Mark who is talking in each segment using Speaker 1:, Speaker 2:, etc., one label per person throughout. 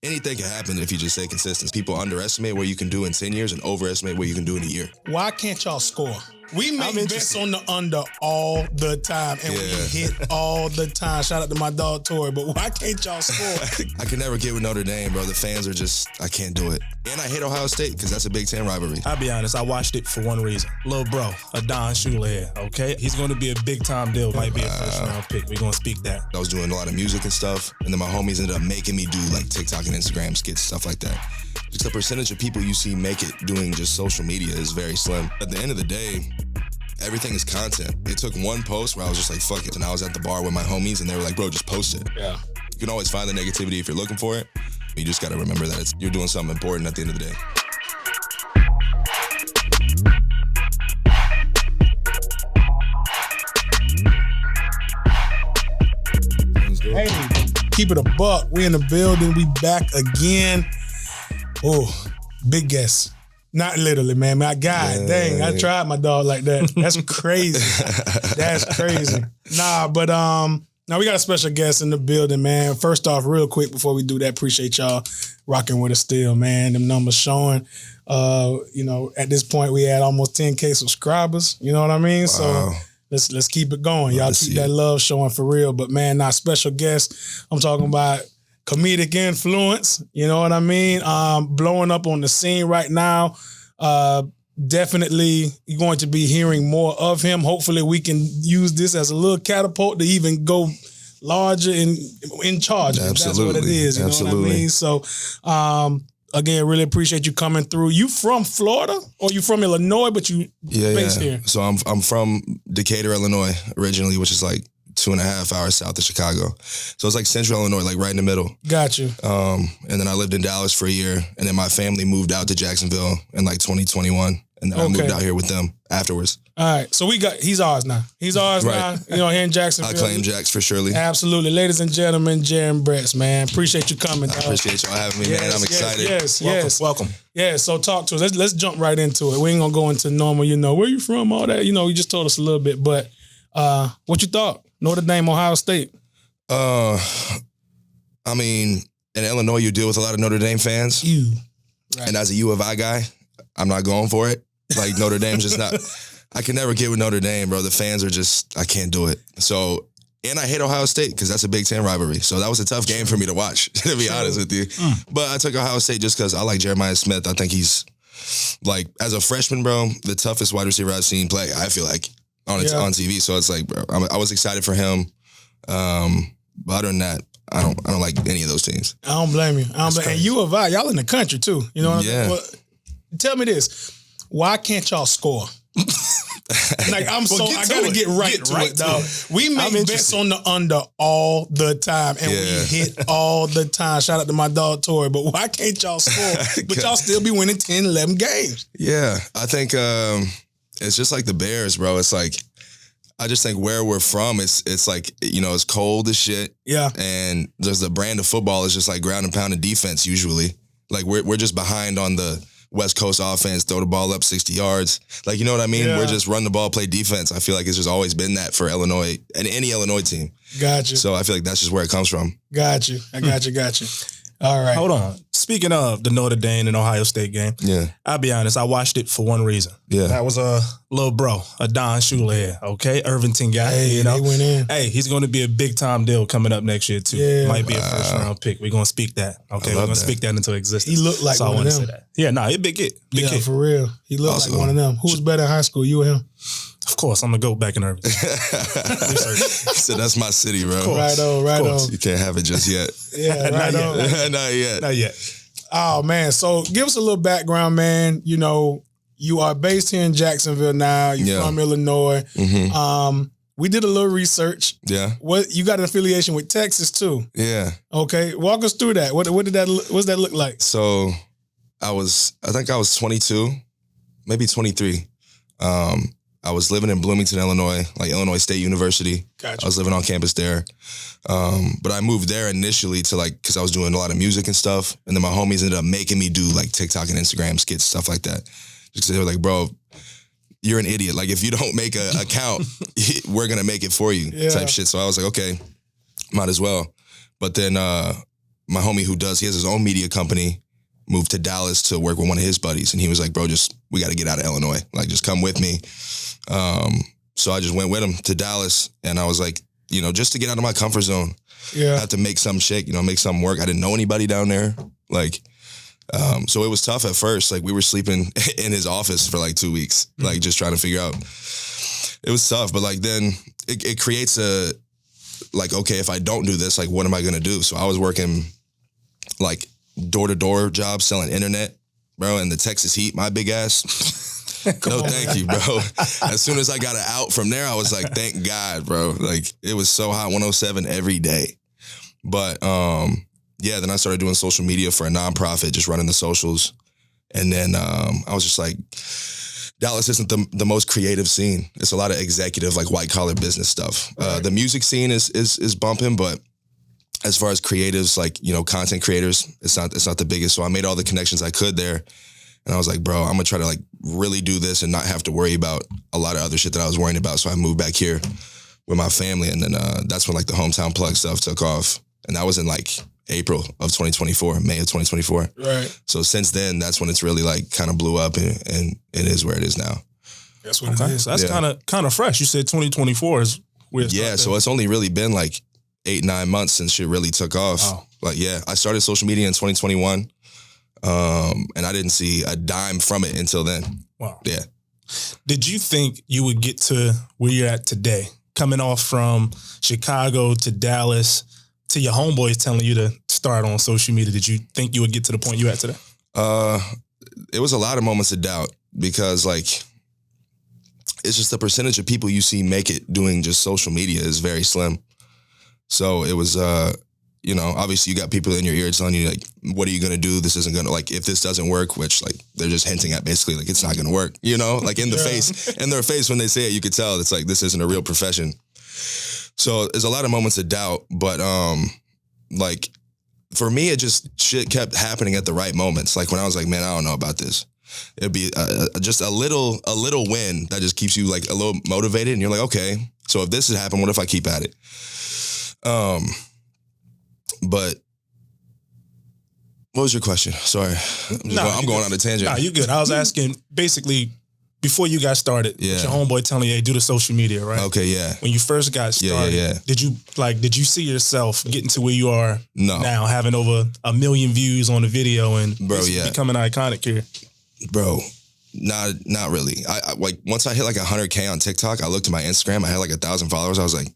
Speaker 1: anything can happen if you just stay consistent. People underestimate what you can do in 10 years and overestimate what you can do in a year.
Speaker 2: Why can't y'all score? We make bets on the under all the time, and we hit all the time. Shout out to my dog, Tori, but why can't y'all score?
Speaker 1: I can never get with Notre Dame, bro. The fans are just, I can't do it. And I hate Ohio State because that's a Big Ten rivalry.
Speaker 3: I'll be honest, I watched it for one reason. Little bro, a Don Shula, okay? He's going to be a big-time deal. Might be a first-round pick. We're going to speak that.
Speaker 1: I was doing a lot of music and stuff, and then my homies ended up making me do like TikTok and Instagram skits, stuff like that. Just the percentage of people you see make it doing just social media is very slim. At the end of the day, everything is content. It took one post where I was just like, fuck it. And I was at the bar with my homies and they were like, bro, just post it.
Speaker 2: Yeah.
Speaker 1: You can always find the negativity if you're looking for it. You just got to remember that you're doing something important at the end of the day.
Speaker 2: Hey, keep it a buck. We in the building. We back again. Oh, big guess. Not literally, man. God dang, I tried my dog like that. That's crazy. That's crazy. Nah, but now we got a special guest in the building, man. First off, real quick before we do that, appreciate y'all rocking with us still, man. Them numbers showing. At this point we had almost 10K subscribers. You know what I mean? Wow. So let's keep it going. Y'all keep that love showing for real. But man, not special guest. I'm talking about comedic influence, you know what I mean? Blowing up on the scene right now. Definitely you're going to be hearing more of him. Hopefully we can use this as a little catapult to even go larger in charge.
Speaker 1: Absolutely.
Speaker 2: That's what it is, you know what I mean? So, again, really appreciate you coming through. You from Florida or you from Illinois, but you based here?
Speaker 1: So I'm from Decatur, Illinois originally, which is like 2.5 hours south of Chicago. So it's like central Illinois, like right in the middle.
Speaker 2: Got you.
Speaker 1: And then I lived in Dallas for a year, and then my family moved out to Jacksonville in like 2021, and then I moved out here with them afterwards.
Speaker 2: All right, so he's ours now. He's ours now, here in Jacksonville.
Speaker 1: I claim Jax for surely.
Speaker 2: Absolutely. Ladies and gentlemen, Jaren Bretts, man. Appreciate you coming.
Speaker 1: I appreciate y'all having me, man. I'm excited.
Speaker 2: Yes.
Speaker 3: Welcome.
Speaker 2: Yeah, so talk to us. Let's jump right into it. We ain't gonna go into normal, where you from, all that. You just told us a little bit, but what you thought? Notre Dame, Ohio State.
Speaker 1: I mean, in Illinois, you deal with a lot of Notre Dame fans.
Speaker 2: Right.
Speaker 1: And as a U of I guy, I'm not going for it. Like, Notre Dame's just not... I can never get with Notre Dame, bro. The fans are just... I can't do it. So... And I hate Ohio State because that's a Big Ten rivalry. So that was a tough game for me to watch, to be honest with you. But I took Ohio State just because I like Jeremiah Smith. I think he's, like, as a freshman, bro, the toughest wide receiver I've seen play, I feel like. On TV, so it's like, bro, I was excited for him. But other than that, I don't like any of those teams.
Speaker 2: I don't blame you. And U of I, y'all in the country too. You know what I mean? Well, tell me this: why can't y'all score? Like I gotta get right to it, dog. We make bets on the under all the time, and we hit all the time. Shout out to my dog Tori, but why can't y'all score? But y'all still be winning 10, 11 games.
Speaker 1: Yeah, I think. It's just like the Bears, bro. It's like, I just think where we're from, it's like, it's cold as shit.
Speaker 2: Yeah.
Speaker 1: And there's the brand of football is just like ground and pound and defense usually. Like we're just behind on the West Coast offense, throw the ball up 60 yards. Like, you know what I mean?
Speaker 2: Yeah.
Speaker 1: We're just run the ball, play defense. I feel like it's just always been that for Illinois and any Illinois team.
Speaker 2: Got you.
Speaker 1: So I feel like that's just where it comes from.
Speaker 2: Got you. I got you. All right.
Speaker 3: Hold on. Speaking of the Notre Dame and Ohio State game, I'll be honest, I watched it for one reason.
Speaker 1: Yeah.
Speaker 3: That was a little bro, a Don Shula, okay? Irvington guy.
Speaker 2: Hey, they went in.
Speaker 3: Hey, he's going to be a big-time deal coming up next year, too.
Speaker 2: Yeah.
Speaker 3: Might be a first-round pick. We're going to speak that, okay? We're going to speak that into existence.
Speaker 2: He looked like one of them.
Speaker 3: Yeah, he big kid. Big kid.
Speaker 2: For real. He looked like one of them. Who was better in high school, you or him?
Speaker 3: Of course, I'm going to go back in Irvington.
Speaker 1: So that's my city, bro.
Speaker 2: Right on.
Speaker 1: You can't have it just yet.
Speaker 2: Yeah, right on.
Speaker 1: Not yet.
Speaker 2: Oh, man. So give us a little background, man. You are based here in Jacksonville now. You're from Illinois.
Speaker 1: Mm-hmm.
Speaker 2: We did a little research.
Speaker 1: Yeah.
Speaker 2: You got an affiliation with Texas, too.
Speaker 1: Yeah.
Speaker 2: Okay. Walk us through that. What's that look like?
Speaker 1: So I think I was 22, maybe 23. I was living in Bloomington, Illinois, like Illinois State University.
Speaker 2: Gotcha.
Speaker 1: I was living on campus there. But I moved there initially to because I was doing a lot of music and stuff. And then my homies ended up making me do like TikTok and Instagram skits, stuff like that. Just because they were like, bro, you're an idiot. Like if you don't make an account, we're going to make it for you type shit. So I was like, okay, might as well. But then my homie he has his own media company, moved to Dallas to work with one of his buddies. And he was like, bro, we got to get out of Illinois. Like, just come with me. So I just went with him to Dallas, and I was like, just to get out of my comfort zone. Yeah. I had to make something shake, make something work. I didn't know anybody down there. Like, so it was tough at first. Like, we were sleeping in his office for like 2 weeks, like just trying to figure out. It was tough, but like then it creates okay, if I don't do this, like what am I going to do? So I was working like door-to-door jobs, selling internet, bro, and the Texas heat, my big ass. No, thank you, bro. As soon as I got it out from there, I was like, thank God, bro. Like, it was so hot, 107 every day. But, then I started doing social media for a nonprofit, just running the socials. And then I was just like, Dallas isn't the most creative scene. It's a lot of executive, like white-collar business stuff. Right. The music scene is bumping, but as far as creatives, like, content creators, it's not the biggest. So I made all the connections I could there. And I was like, bro, I'm going to try to like really do this and not have to worry about a lot of other shit that I was worrying about. So I moved back here with my family. And then that's when like the hometown plug stuff took off. And that was in like April of 2024, May of 2024. Right. So since then, that's when it's really like kind of blew up and it is where it is now.
Speaker 2: That's what it is.
Speaker 3: So that's kind of fresh. You said 2024 is weird.
Speaker 1: Yeah. So it's only really been like 8-9 months since shit really took off. Oh. Like, yeah, I started social media in 2021. And I didn't see a dime from it until then.
Speaker 3: Wow.
Speaker 1: Yeah.
Speaker 3: Did you think you would get to where you're at today? Coming off from Chicago to Dallas to your homeboys telling you to start on social media. Did you think you would get to the point you at today?
Speaker 1: It was a lot of moments of doubt because like, it's just the percentage of people you see make it doing just social media is very slim. So it was, obviously you got people in your ear telling you like, what are you going to do? This isn't going to, like, if this doesn't work, which like they're just hinting at basically like it's not going to work, like in their face when they say it, you could tell it's like, this isn't a real profession. So there's a lot of moments of doubt, but like for me, it just shit kept happening at the right moments. Like when I was like, man, I don't know about this. It'd be just a little win that just keeps you like a little motivated. And you're like, okay, so if this has happened, what if I keep at it? But what was your question? Sorry. I'm going on a tangent.
Speaker 3: Nah, you good. I was asking basically before you got started, with your homeboy telling you, hey, do the social media, right?
Speaker 1: Okay, yeah.
Speaker 3: When you first got started, did you see yourself getting to where you are now, having over 1 million views on the video and becoming iconic here?
Speaker 1: Bro, not really. I like once I hit like 100K on TikTok, I looked at my Instagram, I had like 1,000 followers. I was like,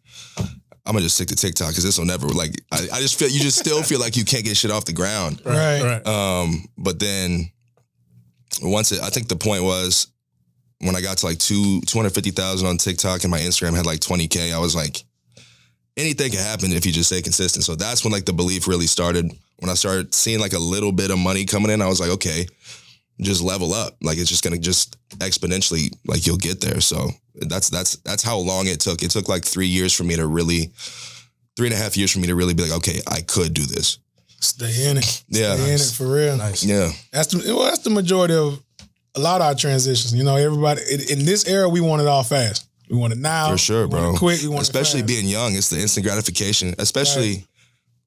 Speaker 1: I'm gonna just stick to TikTok because this will never like. I just feel you just still feel like you can't get shit off the ground,
Speaker 2: right?
Speaker 1: But then I think the point was when I got to like 250,000 on TikTok and my Instagram had like 20K. I was like, anything can happen if you just stay consistent. So that's when like the belief really started. When I started seeing like a little bit of money coming in, I was like, okay, just level up. Like it's just gonna just exponentially like you'll get there. So that's how long it took. It took like 3.5 years for me to really be like, okay, I could do this.
Speaker 2: Stay in it.
Speaker 1: Stay
Speaker 2: in it for real.
Speaker 3: Nice.
Speaker 1: Yeah.
Speaker 2: That's the majority of a lot of our transitions. Everybody in this era, we want it all fast. We want it now.
Speaker 1: For sure, bro.
Speaker 2: Want it quick. We want
Speaker 1: especially
Speaker 2: it fast.
Speaker 1: being young. It's the instant gratification. Especially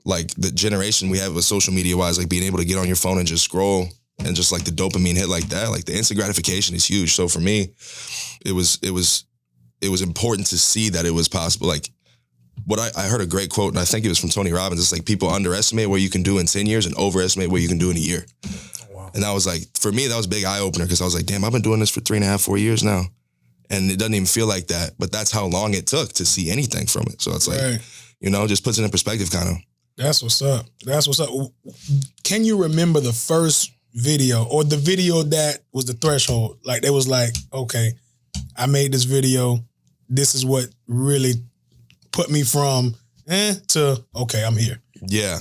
Speaker 1: like the generation we have with social media wise, like being able to get on your phone and just scroll. And just like the dopamine hit like that, like the instant gratification is huge. So for me, it was important to see that it was possible. Like what I heard a great quote, and I think it was from Tony Robbins. It's like people underestimate what you can do in 10 years and overestimate what you can do in a year. Oh, wow. And that was like, for me, that was a big eye opener because I was like, damn, I've been doing this for 3.5, 4 years now. And it doesn't even feel like that, but that's how long it took to see anything from it. So it's like, just puts it in perspective kind of.
Speaker 2: That's what's up. Can you remember the first video or the video that was the threshold? Like they was like, okay, I made this video. This is what really put me from to okay, I'm here.
Speaker 1: Yeah.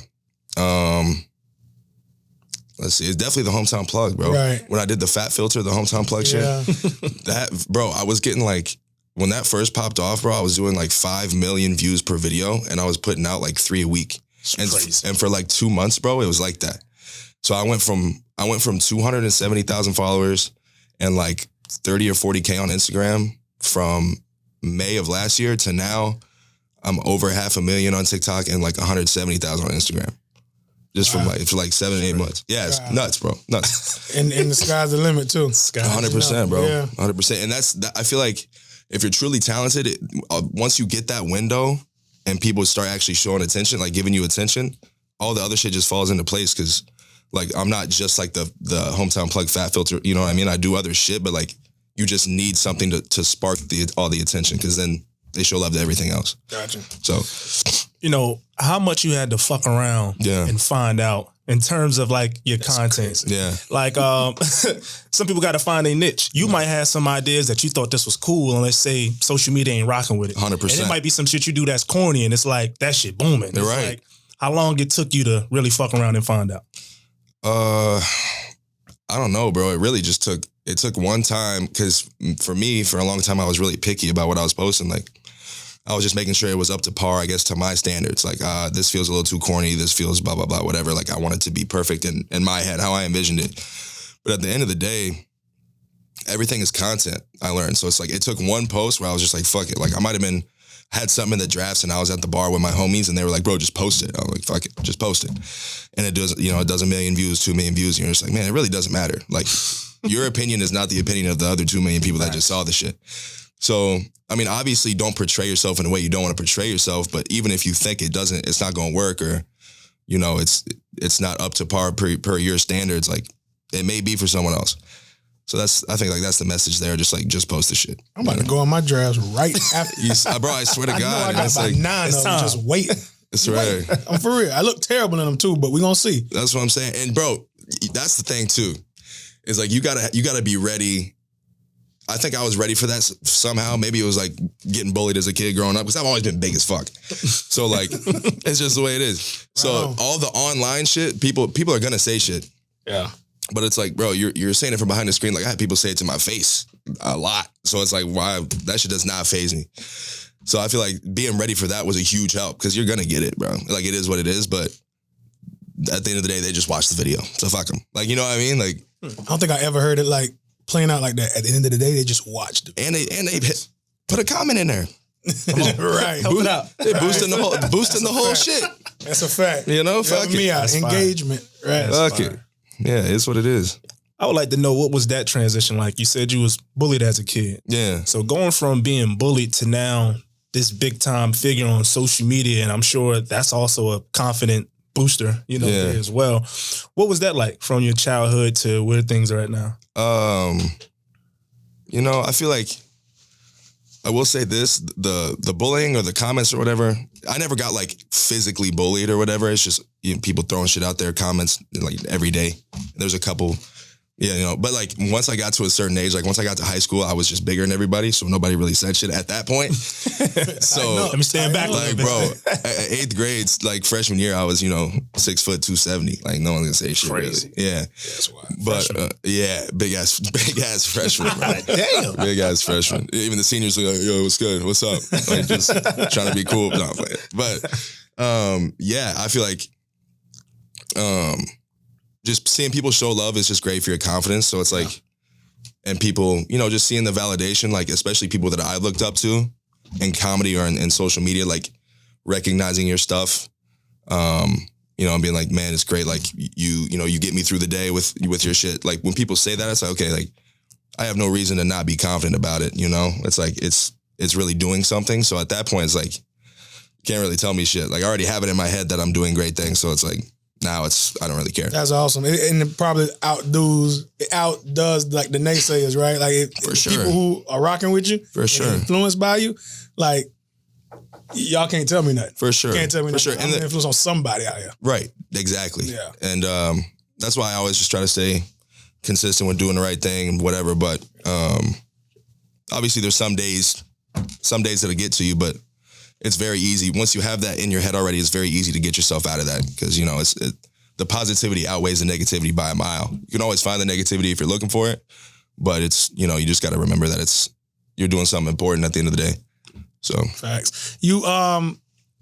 Speaker 1: Let's see. It's definitely the hometown plug, bro.
Speaker 2: Right.
Speaker 1: When I did the fat filter, the hometown plug shit, that, bro, I was getting like, when that first popped off, bro, I was doing like 5 million views per video and I was putting out like 3 a week. And for like 2 months, bro, it was like that. So I went from 270,000 followers and like 30 or 40K on Instagram from May of last year to now I'm over 500,000 on TikTok and like 170,000 on Instagram. just for like 7 8 months. Yeah, it's nuts, bro. Nuts.
Speaker 2: And the sky's the limit too.
Speaker 1: 100%, bro. 100%. And I feel like if you're truly talented, once you get that window and people start actually showing attention, like giving you attention, all the other shit just falls into place. Cause like, I'm not just like the hometown plug fat filter. You know what I mean? I do other shit, but like you just need something to spark all the attention. Cause then they show love to everything else.
Speaker 2: Gotcha.
Speaker 1: So,
Speaker 3: you know, how much you had to fuck around and find out in terms of like your content.
Speaker 2: Crazy.
Speaker 1: Yeah.
Speaker 3: Like some people got to find a niche. You might have some ideas that you thought this was cool, and let's say social media ain't rocking with it.
Speaker 1: 100%.
Speaker 3: And it might be some shit you do that's corny, and it's like that shit booming. It's
Speaker 1: right.
Speaker 3: Like, how long it took you to really fuck around and find out?
Speaker 1: I don't know, bro. It really just took one time, because for me, for a long time, I was really picky about what I was posting. Like, I was just making sure it was up to par, I guess, to my standards. Like, this feels a little too corny. This feels blah, blah, blah, whatever. Like, I want it to be perfect in my head, how I envisioned it. But at the end of the day, everything is content, I learned. So it's like, it took one post where I was just like, fuck it. Like, I might have had something in the drafts and I was at the bar with my homies and they were like, bro, just post it. I was like, fuck it, just post it. And it does, it does 1 million views, 2 million views. And you're just like, man, it really doesn't matter. Like, your opinion is not the opinion of the other 2 million people that just saw the shit. So, I mean, obviously don't portray yourself in a way you don't want to portray yourself, but even if you think it's not going to work, or, it's not up to par per your standards, like, it may be for someone else. So I think that's the message there. Just post the shit.
Speaker 2: I'm about to go on my drafts right after.
Speaker 1: Bro, I swear to God.
Speaker 2: I know I got about
Speaker 1: like,
Speaker 2: 9 of them just waiting.
Speaker 1: That's right.
Speaker 2: I'm for real. I look terrible in them too, but we're going to see.
Speaker 1: That's what I'm saying. And bro, that's the thing too. Is like, you gotta be ready. I think I was ready for that somehow. Maybe it was like getting bullied as a kid growing up, because I've always been big as fuck. So like, it's just the way it is. So all the online shit, people are gonna say shit.
Speaker 2: Yeah.
Speaker 1: But it's like, bro, you're saying it from behind the screen. Like, I had people say it to my face a lot. So it's like, why? That shit does not faze me. So I feel like being ready for that was a huge help, because you're gonna get it, bro. Like, it is what it is. But at the end of the day, they just watch the video. So fuck them. Like, you know what I mean? Like,
Speaker 2: I don't think I ever heard it like playing out like that. At the end of the day, they just watched it.
Speaker 1: And they put a comment in there.
Speaker 2: Right.
Speaker 3: Help it out.
Speaker 1: They're boosting the whole shit.
Speaker 2: That's a fact.
Speaker 1: Fuck it.
Speaker 2: Me out.
Speaker 3: That's
Speaker 2: engagement. Right.
Speaker 1: Fuck it. Yeah, it's what it is.
Speaker 3: I would like to know, what was that transition like? You said you was bullied as a kid.
Speaker 1: Yeah.
Speaker 3: So going from being bullied to now this big time figure on social media, and I'm sure that's also a confident booster, there as well. What was that like from your childhood to where things are at now?
Speaker 1: I feel like, I will say this, the bullying or the comments or whatever, I never got like physically bullied or whatever. It's just people throwing shit out there, comments like every day. There's a couple, but like once I got to a certain age, like once I got to high school, I was just bigger than everybody. So nobody really said shit at that point. So
Speaker 3: let me stand back.
Speaker 1: Like, bro, 8th grade, like freshman year, I was, 6 foot 270. Like, no one's gonna say shit.
Speaker 3: Crazy.
Speaker 1: Really. Yeah.
Speaker 2: That's why.
Speaker 1: But big ass freshman.
Speaker 3: Damn.
Speaker 1: Big ass freshman. Even the seniors were like, yo, what's good? What's up? Like, just trying to be cool. No, I'm playing. But I feel like just seeing people show love is just great for your confidence. So it's like, and people, just seeing the validation, like especially people that I looked up to in comedy or in social media, like recognizing your stuff, and being like, man, it's great. Like you get me through the day with your shit. Like when people say that, it's like, okay, like I have no reason to not be confident about it. It's like, it's really doing something. So at that point, it's like, you can't really tell me shit. Like I already have it in my head that I'm doing great things. So it's like, now I don't really care.
Speaker 2: That's awesome. And it probably outdoes like the naysayers, right? Like
Speaker 1: for sure.
Speaker 2: People who are rocking with you,
Speaker 1: for sure,
Speaker 2: influenced by you, like y'all can't tell me nothing.
Speaker 1: For sure.
Speaker 2: Can't tell me
Speaker 1: for
Speaker 2: nothing.
Speaker 1: Sure.
Speaker 2: I'm an influence on somebody out here.
Speaker 1: Right. Exactly.
Speaker 2: Yeah.
Speaker 1: And that's why I always just try to stay consistent with doing the right thing and whatever. But obviously there's some days that'll get to you, but it's very easy. Once you have that in your head already, it's very easy to get yourself out of that, because, the positivity outweighs the negativity by a mile. You can always find the negativity if you're looking for it, but it's, you just got to remember that you're doing something important at the end of the day. So
Speaker 2: facts. You,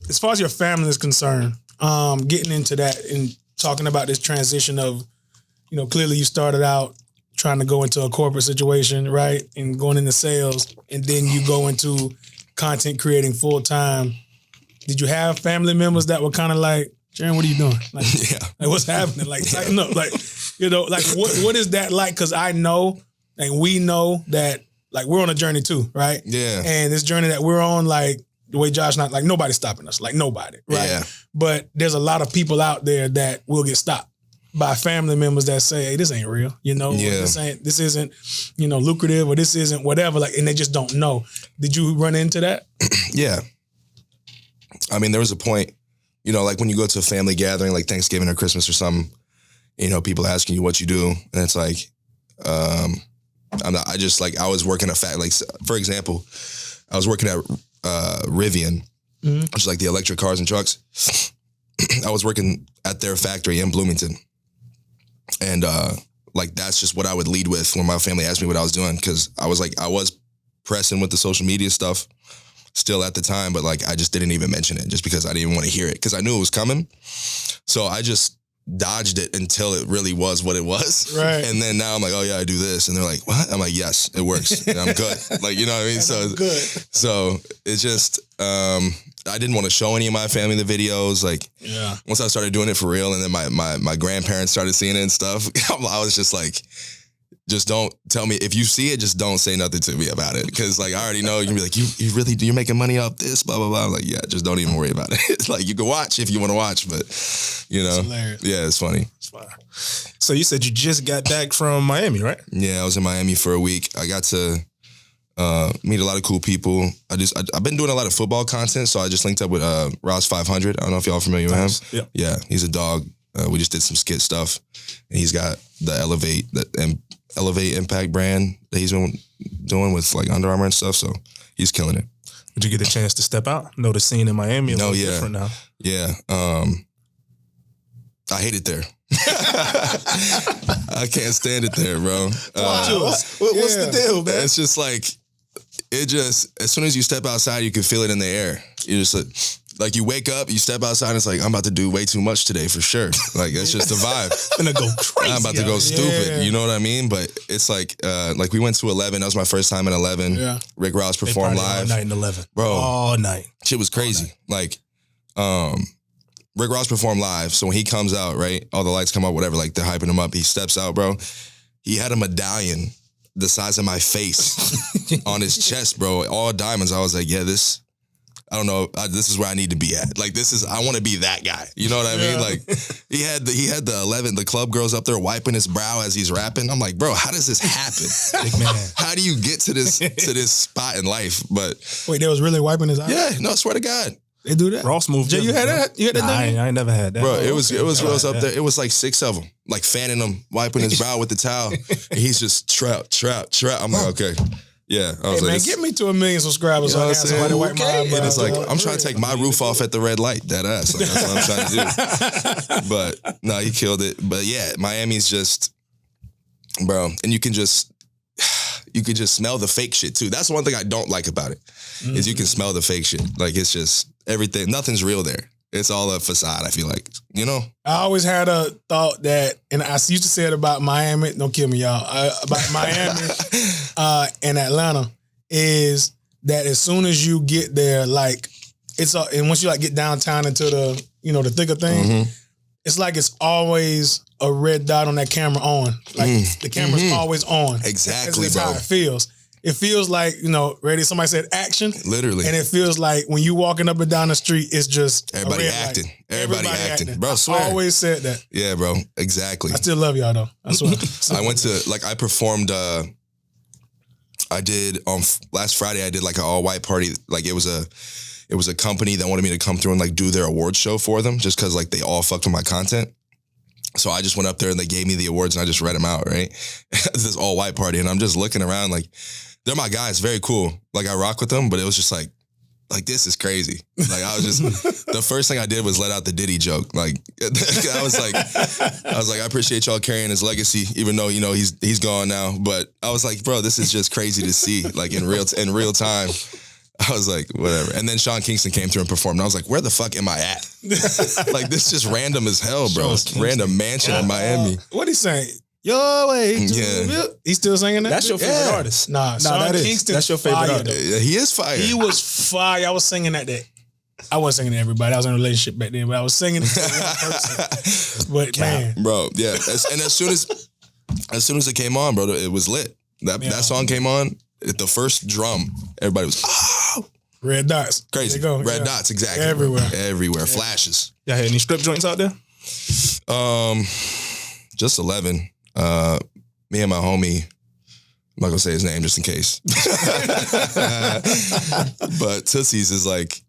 Speaker 2: as far as your family is concerned, getting into that and talking about this transition of, clearly you started out trying to go into a corporate situation, right? And going into sales, and then you go into content creating full time. Did you have family members that were kind of like, Jaren, what are you doing? Like,
Speaker 1: Yeah.
Speaker 2: like what's happening? Like, tighten up. Like, you know, like what is that like? Because I know, and we know that, like, we're on a journey too, right?
Speaker 1: Yeah.
Speaker 2: And this journey that we're on, like, the way Josh not, like, nobody's stopping us. Like, nobody, right?
Speaker 1: Yeah.
Speaker 2: But there's a lot of people out there that will get stopped by family members that say, hey, this ain't real, you know?
Speaker 1: Yeah.
Speaker 2: This isn't, you know, lucrative, or this isn't whatever, like, and they just don't know. Did you run into that?
Speaker 1: Yeah. I mean, there was a point, you know, like when you go to a family gathering, like Thanksgiving or Christmas or something, you know, people asking you what you do. And it's like, I was working like, for example, I was working at Rivian, which is like the electric cars and trucks. I was working at their factory in Bloomington. And like, that's just what I would lead with when my family asked me what I was doing. Cause I was pressing with the social media stuff still at the time, but like, I just didn't even mention it just because I didn't even want to hear it. Cause I knew it was coming. So I just dodged it until it really was what it was.
Speaker 2: Right.
Speaker 1: And then now I'm like, oh yeah, I do this. And they're like, what? I'm like, yes, it works. And I'm good. Like, you know what I mean? So
Speaker 2: good.
Speaker 1: So it's just, I didn't want to show any of my family the videos. Like,
Speaker 2: Yeah.
Speaker 1: once I started doing it for real, and then my grandparents started seeing it and stuff, I was just like, just don't tell me. If you see it, just don't say nothing to me about it. Cause like, I already know you can be like, you're making money off this, blah, blah, blah. I'm like, yeah, just don't even worry about it. It's like, you can watch if you want to watch, but you know, yeah, it's funny.
Speaker 3: So you said you just got back from Miami, right?
Speaker 1: Yeah, I was in Miami for a week. I got to meet a lot of cool people. I've been doing a lot of football content, so I just linked up with Ross 500. I don't know if y'all familiar with him.
Speaker 3: Yep.
Speaker 1: Yeah, he's a dog. We just did some skit stuff, and he's got the Elevate Impact brand that he's been doing with like Under Armour and stuff. So he's killing it.
Speaker 3: Did you get a chance to step out? Know the scene in Miami a little different now.
Speaker 1: Yeah. I hate it there. I can't stand it there, bro.
Speaker 3: What's the deal, man?
Speaker 1: It's just like, as soon as you step outside, you can feel it in the air. You just like you wake up, you step outside, and it's like, I'm about to do way too much today for sure. Like, that's just the vibe.
Speaker 3: I'm gonna go crazy.
Speaker 1: I'm about to go stupid. You know what I mean? But it's like we went to 11. That was my first time in 11.
Speaker 2: Yeah.
Speaker 1: Rick Ross performed live.
Speaker 3: All night in 11.
Speaker 1: Bro.
Speaker 3: All night.
Speaker 1: Shit was crazy. Like, Rick Ross performed live. So when he comes out, right, all the lights come up, whatever, like they're hyping him up. He steps out, bro. He had a medallion the size of my face on his chest, bro. All diamonds. I was like, yeah, this is where I need to be at. Like, I want to be that guy. You know what I mean? Like, he had the club girls up there wiping his brow as he's rapping. I'm like, bro, how does this happen?
Speaker 3: Big man.
Speaker 1: How do you get to this spot in life? But
Speaker 2: Wait, they was really wiping his eyes?
Speaker 1: yeah, no, I swear to God.
Speaker 2: They do that?
Speaker 3: Ross moved.
Speaker 2: Jay, you had that? You had that?
Speaker 3: Nah, I ain't never had that.
Speaker 1: Bro, it was girls up there. It was like 6 of them, like fanning him, wiping his brow with the towel. And he's just trap. I'm like, okay. Yeah. I was
Speaker 2: Hey,
Speaker 1: like,
Speaker 2: man, get me to 1 million subscribers so I can have somebody wipe my eyebrows.
Speaker 1: and it's like, I'm trying to take my roof off at the red light, that ass. Like, that's what I'm trying to do. But no, he killed it. But yeah, Miami's just, bro, and you could just smell the fake shit too. That's one thing I don't like about it, is you can smell the fake shit. Like, it's just everything, nothing's real there. It's all a facade, I feel like, you know?
Speaker 2: I always had a thought that, and I used to say it about Miami, don't kill me, y'all, about Miami and Atlanta, is that as soon as you get there, like, and once you like get downtown into the, you know, the thick of things, it's like it's always a red dot on that camera on. Like, the camera's always on.
Speaker 1: Exactly,
Speaker 2: That's
Speaker 1: bro.
Speaker 2: how it feels. It feels like, you know, ready, somebody said action.
Speaker 1: Literally.
Speaker 2: And it feels like when you walking up and down the street, it's just
Speaker 1: Everybody acting. Everybody acting. Bro, I swear.
Speaker 2: I always said that.
Speaker 1: Yeah, bro. Exactly.
Speaker 2: I still love y'all though. I swear.
Speaker 1: I went to, like, I performed, I did, on last Friday, I did like an all white party. Like, it was a company that wanted me to come through and like do their awards show for them, just cause like they all fucked with my content. So I just went up there and they gave me the awards and I just read them out, right? This all white party. And I'm just looking around like, they're my guys, very cool. Like, I rock with them, but it was just like, this is crazy. Like, I was just, the first thing I did was let out the Diddy joke. Like, I was like, I appreciate y'all carrying his legacy, even though, you know, he's gone now. But I was like, bro, this is just crazy to see, like, in real time. I was like, whatever. And then Sean Kingston came through and performed. And I was like, where the fuck am I at? Like, this is just random as hell, bro. Random mansion in Miami.
Speaker 2: What he saying? Your way.
Speaker 1: Yeah.
Speaker 2: He still singing that?
Speaker 3: That's your favorite artist.
Speaker 2: Nah, Sean Kingston.
Speaker 3: That's your favorite
Speaker 2: fire,
Speaker 3: artist.
Speaker 1: Yeah, he is fire.
Speaker 2: He was fire. I was singing that day. I wasn't singing to everybody. I was in a relationship back then, but I was singing to one person. But man,
Speaker 1: bro, yeah. And as soon as it came on, bro, it was lit. That song came on. At the first drum, everybody was
Speaker 2: red dots.
Speaker 1: Crazy.
Speaker 2: There you go.
Speaker 1: Red dots, exactly.
Speaker 2: Everywhere.
Speaker 1: Everywhere. Flashes.
Speaker 3: Y'all had any strip joints out there?
Speaker 1: Just 11. Me and my homie, I'm not gonna say his name just in case. But Tootsie's is like,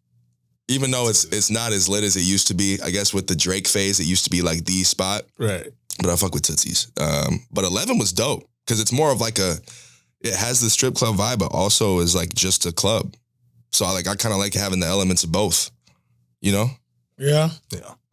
Speaker 1: even though it's not as lit as it used to be, I guess with the Drake phase, it used to be like the spot.
Speaker 3: Right.
Speaker 1: But I fuck with Tootsie's. But 11 was dope because it's more of like it has the strip club vibe, but also is like just a club. So I kind of like having the elements of both, you know?
Speaker 2: Yeah.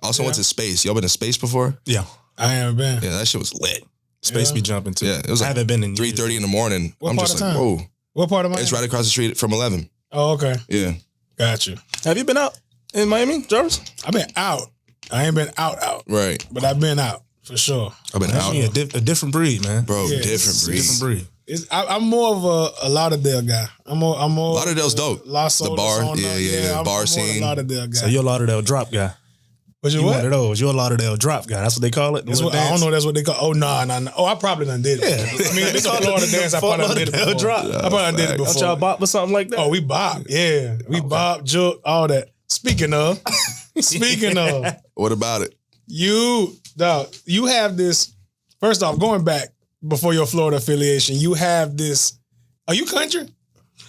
Speaker 1: Also went to Space. Y'all been to Space before?
Speaker 3: Yeah.
Speaker 2: I haven't been.
Speaker 1: Yeah, that shit was lit.
Speaker 3: Space be jumping too.
Speaker 1: Yeah, it was
Speaker 3: I
Speaker 1: like
Speaker 3: haven't been in
Speaker 1: 3:30 in the morning.
Speaker 2: What
Speaker 1: I'm
Speaker 2: part
Speaker 1: just
Speaker 2: of
Speaker 1: like,
Speaker 2: town?
Speaker 1: whoa.
Speaker 2: What part of Miami?
Speaker 1: It's right across the street from 11.
Speaker 2: Oh, okay.
Speaker 1: Yeah.
Speaker 2: Gotcha.
Speaker 3: Have you been out in Miami, Jarvis?
Speaker 2: I've been out. I ain't been out,
Speaker 1: Right.
Speaker 2: but I've been out for sure.
Speaker 1: I've been out.
Speaker 3: A different breed, man.
Speaker 1: Bro,
Speaker 2: Yeah,
Speaker 1: different
Speaker 2: it's
Speaker 1: breed.
Speaker 3: Different breed.
Speaker 2: I'm more of a Lauderdale guy. I'm more.
Speaker 1: Lauderdale's dope.
Speaker 2: The
Speaker 1: bar, yeah, bar scene.
Speaker 2: A Lauderdale guy.
Speaker 3: So you're a Lauderdale drop guy.
Speaker 2: Was you
Speaker 3: You
Speaker 2: what?
Speaker 3: one of those. You're a Lauderdale drop guy. That's what they call it.
Speaker 2: That's what, I don't know. That's what they call. Oh no. Oh, I probably done did it.
Speaker 3: Yeah.
Speaker 2: I mean, if it's a Florida dance, I probably done did it before.
Speaker 3: Drop.
Speaker 2: I probably done did it
Speaker 3: Don't
Speaker 2: before.
Speaker 3: y'all bop or something like that?
Speaker 2: Oh, we bop. Yeah, we bop, juke, all that. Speaking of,
Speaker 1: What about it?
Speaker 2: you have this. First off, going back before your Florida affiliation, you have this. Are you country?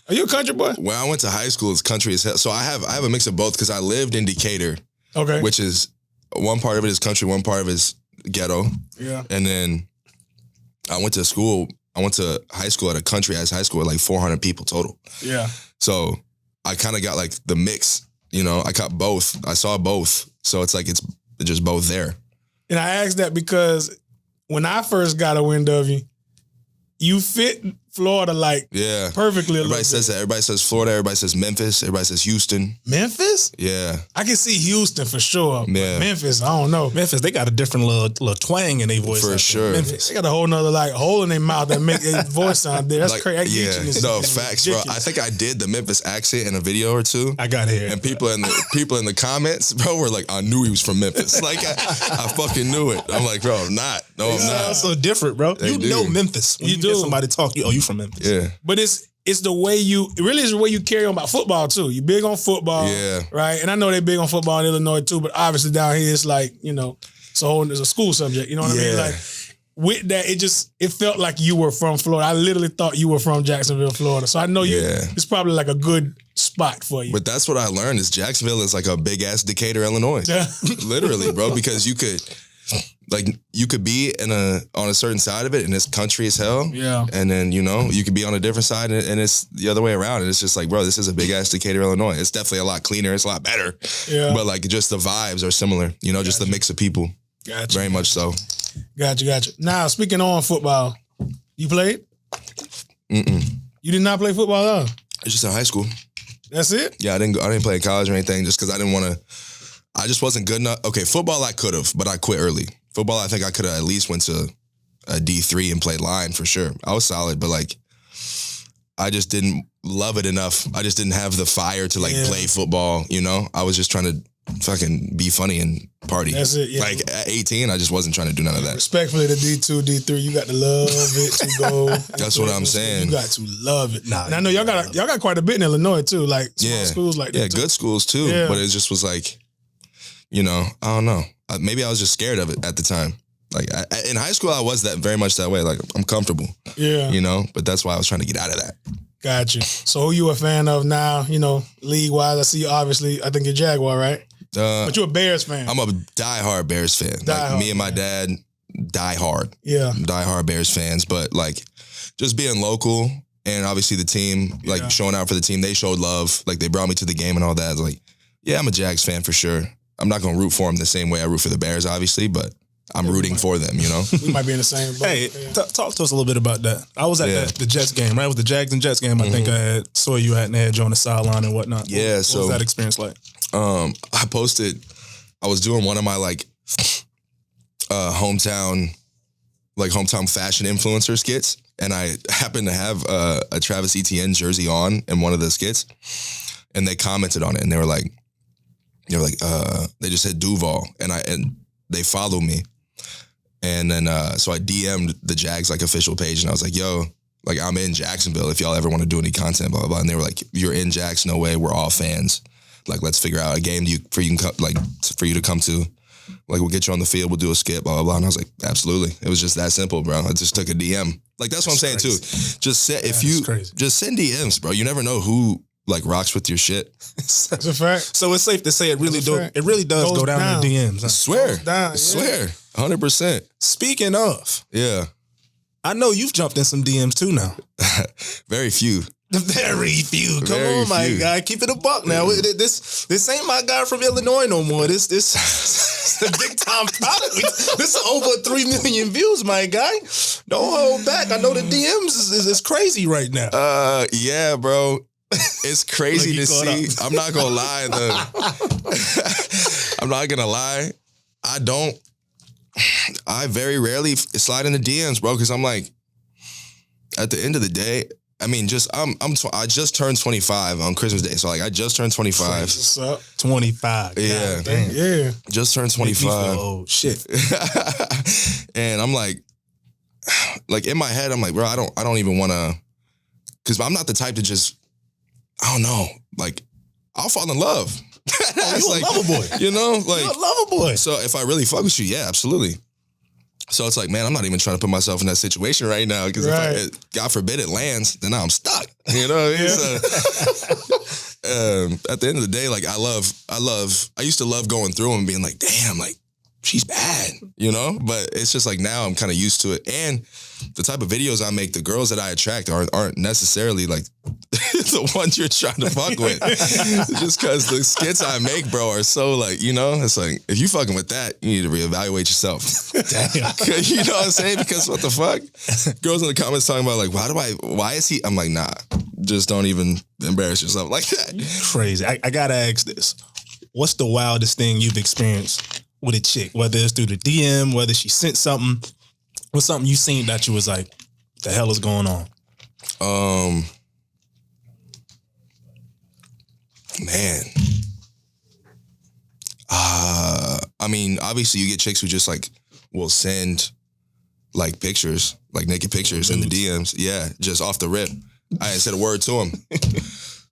Speaker 2: Are you a country boy?
Speaker 1: When I went to high school, it's country as hell. So I have a mix of both because I lived in Decatur,
Speaker 2: Okay.
Speaker 1: which is one part of it is country, one part of it is ghetto.
Speaker 2: Yeah.
Speaker 1: And then I went to high school at a country ass high school with like 400 people total.
Speaker 2: Yeah.
Speaker 1: So I kind of got like the mix, you know, I caught both. I saw both. So it's like, it's just both there.
Speaker 2: And I asked that because when I first got a wind of you, you fit Florida like
Speaker 1: Yeah.
Speaker 2: perfectly.
Speaker 1: Everybody says that. Everybody says Florida. Everybody says Memphis. Everybody says Houston.
Speaker 2: Memphis?
Speaker 1: Yeah.
Speaker 2: I can see Houston for sure. But
Speaker 1: Yeah.
Speaker 2: Memphis, I don't know.
Speaker 3: Memphis, they got a different little twang in their voice.
Speaker 1: For sure.
Speaker 3: Memphis.
Speaker 2: They got a whole nother like hole in their mouth that make their voice sound there. That's
Speaker 1: Like,
Speaker 2: crazy. That
Speaker 1: yeah.
Speaker 2: Geeching is
Speaker 1: No, facts, bro. I
Speaker 2: ridiculous.
Speaker 1: think I did the Memphis accent in a video or two.
Speaker 3: I got here.
Speaker 1: And people in the comments, bro, were like, I knew he was from Memphis. Like, I fucking knew it. I'm like, bro, I'm not. No, I'm
Speaker 3: It's
Speaker 1: not.
Speaker 3: so different, bro.
Speaker 1: They
Speaker 3: You
Speaker 1: do.
Speaker 3: know Memphis. When
Speaker 2: You
Speaker 3: you
Speaker 2: do.
Speaker 3: hear somebody talk, you from Memphis.
Speaker 1: Yeah.
Speaker 2: But it's the way it really is the way you carry on about football too. You big on football,
Speaker 1: Yeah.
Speaker 2: right? And I know they big on football in Illinois too, but obviously down here it's like, you know, it's a school subject. You know what I mean?
Speaker 1: Yeah.
Speaker 2: Like with that, it felt like you were from Florida. I literally thought you were from Jacksonville, Florida. So I know
Speaker 1: Yeah.
Speaker 2: it's probably like a good spot for you.
Speaker 1: But that's what I learned is Jacksonville is like a big ass Decatur, Illinois. Literally, bro, because you could be on a certain side of it and it's country as hell.
Speaker 2: Yeah.
Speaker 1: And then, you know, you could be on a different side and it's the other way around. And it's just like, bro, this is a big ass Decatur, Illinois. It's definitely a lot cleaner. It's a lot better.
Speaker 2: Yeah.
Speaker 1: But like just the vibes are similar, you know, just the mix of people.
Speaker 2: Gotcha.
Speaker 1: Very much so.
Speaker 2: Gotcha. Now, speaking on football, you played?
Speaker 1: Mm-mm.
Speaker 2: You did not play football at all?
Speaker 1: It's just in high school.
Speaker 2: That's it?
Speaker 1: Yeah, I didn't play in college or anything just because I didn't want to. I just wasn't good enough. Okay, football I could have, but I quit early. Football, I think I could have at least went to a D3 and played line for sure. I was solid, but like, I just didn't love it enough. I just didn't have the fire to like play football, you know? I was just trying to fucking be funny and party.
Speaker 2: That's it, yeah.
Speaker 1: Like at 18, I just wasn't trying to do none of that.
Speaker 2: Respectfully, the D2, D3, you got to love it to go.
Speaker 1: That's what I'm saying.
Speaker 2: You got to love it.
Speaker 3: Nah,
Speaker 2: and I know y'all got quite a bit in Illinois too, like small
Speaker 1: Yeah.
Speaker 2: schools like that.
Speaker 1: Yeah,
Speaker 2: too.
Speaker 1: good schools too.
Speaker 2: Yeah.
Speaker 1: But it just was like, you know, I don't know. Maybe I was just scared of it at the time. Like in high school, I was very much that way. Like I'm comfortable,
Speaker 2: Yeah.
Speaker 1: you know. But that's why I was trying to get out of that.
Speaker 2: Gotcha. So who you a fan of now? You know, league wise, I see you obviously. I think you're Jaguar, right? But you're a Bears fan.
Speaker 1: I'm a diehard Bears fan.
Speaker 2: Diehard,
Speaker 1: like me and my dad, diehard Bears fans. But like just being local and obviously the team, like showing out for the team, they showed love. Like they brought me to the game and all that. Like, yeah, I'm a Jags fan for sure. I'm not gonna root for them the same way I root for the Bears, obviously, but I'm rooting for them, you know?
Speaker 2: We might be in the same boat.
Speaker 3: Hey, talk to us a little bit about that. I was at the Jets game, right? It was the Jags and Jets game. I think I saw you at and had you on the sideline and whatnot.
Speaker 1: Yeah,
Speaker 3: what was that experience like?
Speaker 1: I was doing one of my like hometown fashion influencer skits, and I happened to have a Travis Etienne jersey on in one of the skits, and they commented on it, and they were like, They were like, they just said Duval, and they followed me. And then, so I DM'd the Jags like official page, and I was like, yo, like I'm in Jacksonville if y'all ever want to do any content, blah, blah, blah. And they were like, you're in Jax, no way, we're all fans. Like, let's figure out a game for you to come to. Like, we'll get you on the field, we'll do a skit, blah, blah, blah. And I was like, absolutely. It was just that simple, bro. I just took a DM. Like, that's what I'm saying too. Just send DMs, bro. You never know who like rocks with your shit.
Speaker 2: That's a fact.
Speaker 3: So it's safe to say it really does go down in the DMs. Huh?
Speaker 1: I swear. 100%.
Speaker 3: Speaking of,
Speaker 1: yeah,
Speaker 3: I know you've jumped in some DMs too now.
Speaker 1: Very few.
Speaker 3: Very few. Come on, my guy. Keep it a buck now. This ain't my guy from Illinois no more. This a big time product. This is over 3 million views, my guy. Don't hold back. I know the DMs is crazy right now.
Speaker 1: Yeah, bro. It's crazy to see. I'm not gonna lie though. I'm not gonna lie. I very rarely slide in the DMs, bro, because I'm like, at the end of the day, I mean, I just turned 25 on Christmas Day, so like I just turned 25.
Speaker 2: What's up?
Speaker 3: 25.
Speaker 1: Yeah,
Speaker 2: yeah.
Speaker 1: Just turned 25.
Speaker 3: Oh shit.
Speaker 1: And I'm like in my head, I'm like, bro, I don't even want to, because I'm not the type to just, I don't know, like I'll fall in love.
Speaker 3: You a lover boy.
Speaker 1: You know, like
Speaker 3: you're a lover boy.
Speaker 1: So if I really fuck with you, yeah, absolutely. So it's like, man, I'm not even trying to put myself in that situation right now, because if God forbid it lands, then I'm stuck. You know what I mean? So, at the end of the day, like I used to love going through and being like, damn, like she's bad, you know? But it's just like now I'm kind of used to it. And the type of videos I make, the girls that I attract aren't necessarily like the ones you're trying to fuck with. Just because the skits I make, bro, are so like, you know, it's like, if you fucking with that, you need to reevaluate yourself. Damn. You know what I'm saying? Because what the fuck? Girls in the comments talking about like, why is he? I'm like, nah, just don't even embarrass yourself like that.
Speaker 3: Crazy. I gotta ask this. What's the wildest thing you've experienced with a chick? Whether it's through the DM, whether she sent something, what's something you seen that you was like, what the hell is going on?
Speaker 1: Man. I mean, obviously you get chicks who just like will send like pictures, like naked pictures in the DMs. Yeah, just off the rip. I ain't said a word to them,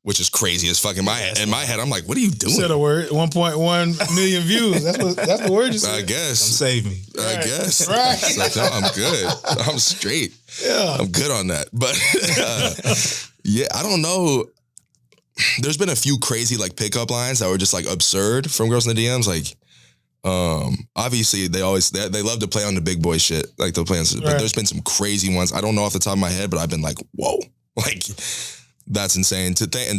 Speaker 1: which is crazy as fuck. In my head, I'm like, what are you doing?
Speaker 2: You said a word, 1.1 million views. That's the word you said.
Speaker 1: I guess.
Speaker 3: Save me.
Speaker 1: I guess.
Speaker 2: Right.
Speaker 1: It's like, no, I'm good. I'm straight.
Speaker 2: Yeah.
Speaker 1: I'm good on that. But yeah, I don't know. There's been a few crazy like pickup lines that were just like absurd from girls in the DMs. Like, obviously they love to play on the big boy shit. Like they'll play on, but there's been some crazy ones. I don't know off the top of my head, but I've been like, whoa, like that's insane to think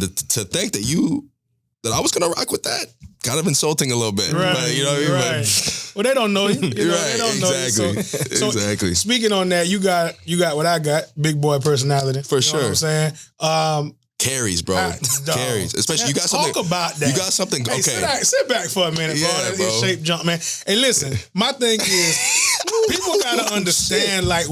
Speaker 1: that I was gonna rock with that. Kind of insulting a little bit,
Speaker 2: right?
Speaker 1: But, you know what I mean?
Speaker 2: Right. Well, they don't know you.
Speaker 1: Right,
Speaker 2: They don't
Speaker 1: exactly.
Speaker 2: know you. So
Speaker 1: Exactly.
Speaker 2: Speaking on that, you got what I got, big boy personality.
Speaker 1: For sure.
Speaker 2: Know what I'm saying?
Speaker 1: Carries, bro. Carries. Especially you got something.
Speaker 2: Talk about that.
Speaker 1: You got something.
Speaker 2: Hey,
Speaker 1: okay.
Speaker 2: sit back for a minute, bro.
Speaker 1: Yeah,
Speaker 2: That
Speaker 1: bro.
Speaker 2: shape jump, man. Hey, listen, my thing is, people gotta understand, like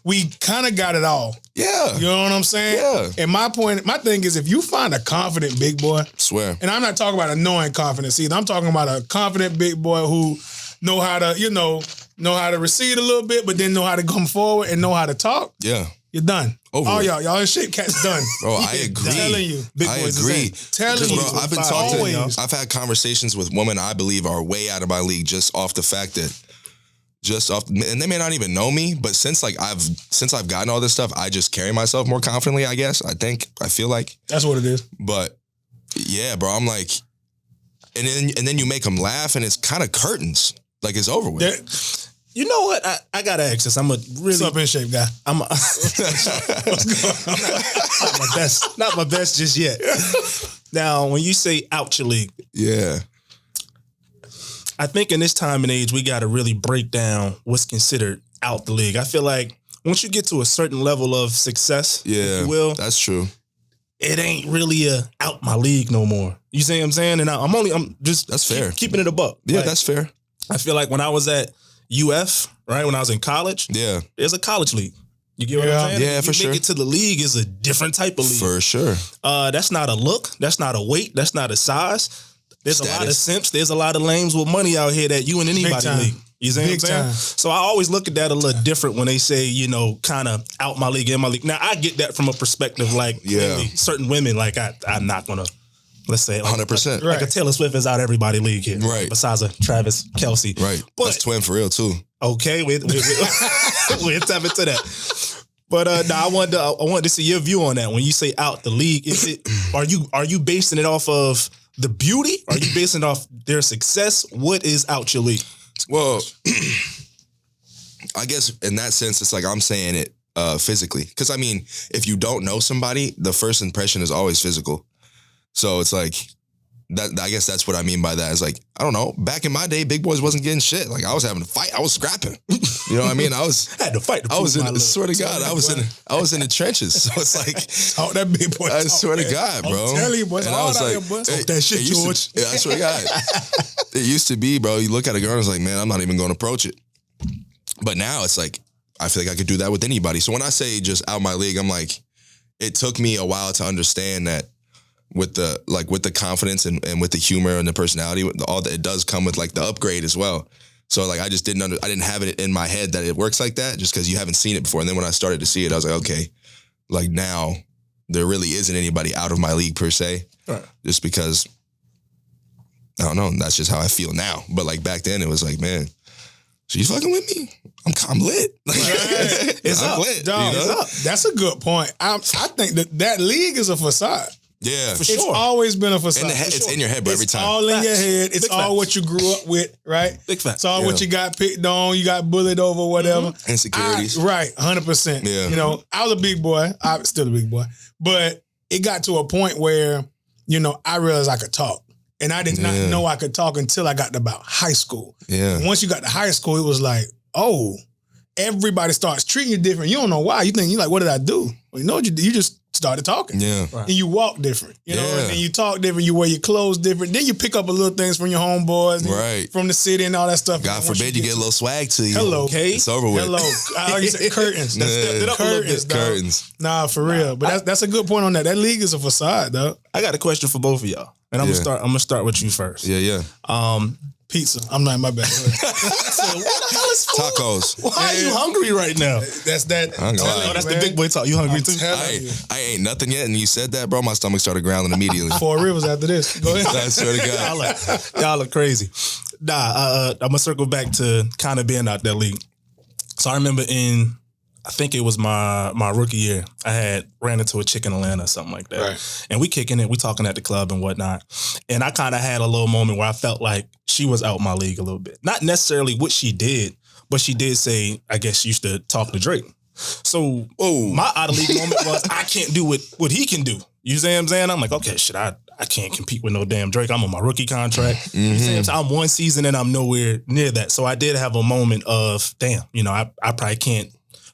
Speaker 2: we kind of got it all.
Speaker 1: Yeah.
Speaker 2: You know what I'm saying?
Speaker 1: Yeah.
Speaker 2: And my thing is, if you find a confident big boy,
Speaker 1: Swear.
Speaker 2: and I'm not talking about annoying confidence either. I'm talking about a confident big boy who know how to recede a little bit, but then know how to come forward and know how to talk.
Speaker 1: Yeah.
Speaker 2: You're done.
Speaker 1: Over
Speaker 2: All
Speaker 1: with.
Speaker 2: y'all in shape cats done.
Speaker 1: Bro, I agree.
Speaker 2: Telling you.
Speaker 3: Big
Speaker 1: I
Speaker 3: boys
Speaker 1: agree.
Speaker 2: Telling you.
Speaker 1: Bro, I've been I've had conversations with women I believe are way out of my league just off the fact that and they may not even know me, but since I've gotten all this stuff, I just carry myself more confidently, I guess. I feel like.
Speaker 2: That's what it is.
Speaker 1: But yeah, bro, I'm like, and then you make them laugh and it's kind of curtains. Like it's over with.
Speaker 3: You know what? I gotta ask this. I'm a really
Speaker 2: What's up in shape guy?
Speaker 3: Not my best just yet. Now, when you say out your league,
Speaker 1: Yeah.
Speaker 3: I think in this time and age, we got to really break down what's considered out the league. I feel like once you get to a certain level of success, if you will,
Speaker 1: that's true.
Speaker 3: It ain't really out my league no more. You see what I'm saying? And I'm just
Speaker 1: That's fair.
Speaker 3: Keeping it a buck.
Speaker 1: Yeah,
Speaker 3: Like,
Speaker 1: that's fair.
Speaker 3: I feel like when I was at UF, right, when I was in college,
Speaker 1: Yeah.
Speaker 3: there's a college league. You get what I'm saying?
Speaker 1: Yeah,
Speaker 3: If
Speaker 1: for
Speaker 3: you
Speaker 1: sure.
Speaker 3: Make it to the league is a different type of league.
Speaker 1: For sure.
Speaker 3: That's not a look. That's not a weight. That's not a size. There's a lot of simps. There's a lot of lames with money out here that you and anybody league. You see what I'm saying? So I always look at that a little different when they say, you know, kind of out my league, in my league. Now, I get that from a perspective like certain women, like I'm not going to, let's say, like,
Speaker 1: 100%.
Speaker 3: Like a Taylor Swift is out everybody league here.
Speaker 1: Right.
Speaker 3: Besides a Travis Kelce.
Speaker 1: Right.
Speaker 3: But,
Speaker 1: that's twin for real, too.
Speaker 3: Okay. We'll tap into that. But I wanted to see your view on that. When you say out the league, is it are you basing it off of the beauty? Are you basing it off their success? What is out your league?
Speaker 1: Well, I guess in that sense, it's like I'm saying it physically. Because, I mean, if you don't know somebody, the first impression is always physical. So it's like, that. I guess that's what I mean by that. It's like, I don't know, back in my day, big boys wasn't getting shit. Like, I was having to fight. I was scrapping. You know what I mean? I had to fight. I swear to God, I was in the trenches. So it's like,
Speaker 2: that big boy.
Speaker 1: I swear to God, bro.
Speaker 2: I'm telling you, boy,
Speaker 1: and I was like,
Speaker 2: that shit, George.
Speaker 1: I swear to God. It used to be, bro, you look at a girl and it's like, man, I'm not even going to approach it. But now it's like, I feel like I could do that with anybody. So when I say just out my league, I'm like, it took me a while to understand that with the confidence and with the humor and the personality, all that it does come with like the upgrade as well. So like I didn't have it in my head that it works like that just because you haven't seen it before. And then when I started to see it, I was like, okay, like now there really isn't anybody out of my league per se, right. Just because I don't know. That's just how I feel now. But like back then, it was like, man, she's fucking with me. I'm lit. Like,
Speaker 2: it's
Speaker 1: I'm
Speaker 2: up.
Speaker 1: lit.
Speaker 2: Dog,
Speaker 1: you know?
Speaker 2: it's up. That's a good point. I think that league is a facade.
Speaker 1: Yeah, for
Speaker 2: sure. It's always been a facade.
Speaker 1: It's in your head, bro, every time.
Speaker 2: It's all in your head. It's all what you grew up with, right?
Speaker 3: Big fact.
Speaker 2: It's all what you got picked on. You got bullied over, whatever.
Speaker 1: Insecurities.
Speaker 2: Right, 100%.
Speaker 1: Yeah.
Speaker 2: You know, I was a big boy. I'm still a big boy. But it got to a point where, you know, I realized I could talk. And I did not know I could talk until I got to about high school. Yeah. And once you got to high school, it was like, oh, everybody starts treating you different. You don't know why. You think, you're like, what did I do? Well, you know what you do? You just started talking. Yeah. Right. And you walk different. You know, and then you talk different, you wear your clothes different. Then you pick up a little things from your homeboys. Right. From the city and all that stuff.
Speaker 1: God forbid you get a little swag to you.
Speaker 2: Hello.
Speaker 1: Okay. It's over with.
Speaker 2: Hello. Like you said, curtains.
Speaker 1: Curtains. Curtains.
Speaker 2: Nah, for real. But that's a good point on that. That league is a facade, though.
Speaker 3: I got a question for both of y'all. And I'm gonna start with you first.
Speaker 1: Yeah.
Speaker 2: Pizza. I'm not in my bad.
Speaker 3: So what the hell is
Speaker 1: tacos?
Speaker 3: Why are you hungry right now?
Speaker 2: That's that.
Speaker 3: That's the big boy talk. You hungry too?
Speaker 1: I ain't nothing yet, and you said that, bro. My stomach started growling immediately.
Speaker 2: 4 rivers after this. Go ahead.
Speaker 1: I swear to God.
Speaker 3: Y'all are crazy. I'm gonna circle back to kind of being out that league. So I remember I think it was my rookie year, I had ran into a chick in Atlanta or something like that. Right. And we kicking it, we talking at the club and whatnot. And I kind of had a little moment where I felt like she was out my league a little bit. Not necessarily what she did, but she did say, I guess she used to talk to Drake. So my out of league moment was I can't do what he can do. You see what I'm saying? I'm like, okay, shit, I can't compete with no damn Drake. I'm on my rookie contract. You see what I'm saying? I'm one season and I'm nowhere near that. So I did have a moment of, damn, you know, I probably can't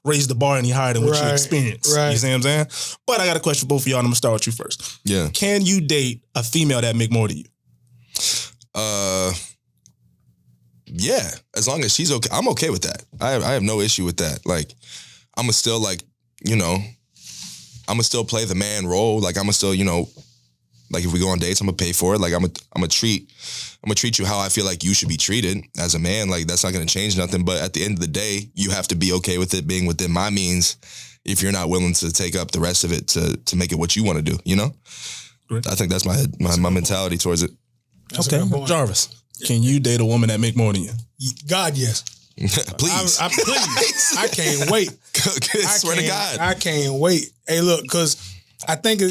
Speaker 3: raise the bar any higher than what you experience. Right. You see what I'm saying? But I got a question for both of y'all, and I'm going to start with you first.
Speaker 1: Yeah.
Speaker 3: Can you date a female that make more than you?
Speaker 1: Yeah. As long as she's okay. I'm okay with that. I have no issue with that. Like, I'm going to still, like, you know, I'm going to still play the man role. Like, I'm going to still, you know, like, if we go on dates, I'm going to pay for it. Like, I'm going to treat you how I feel like you should be treated as a man. Like, that's not going to change nothing. But at the end of the day, you have to be okay with it being within my means if you're not willing to take up the rest of it to make it what you want to do, you know? Great. I think that's my mentality towards it.
Speaker 2: That's
Speaker 3: okay. Jarvis, can you date a woman that make more than you?
Speaker 2: God, yes.
Speaker 1: Please.
Speaker 2: Please. I can't wait.
Speaker 1: Swear to God.
Speaker 2: I can't wait. Hey, look, because I think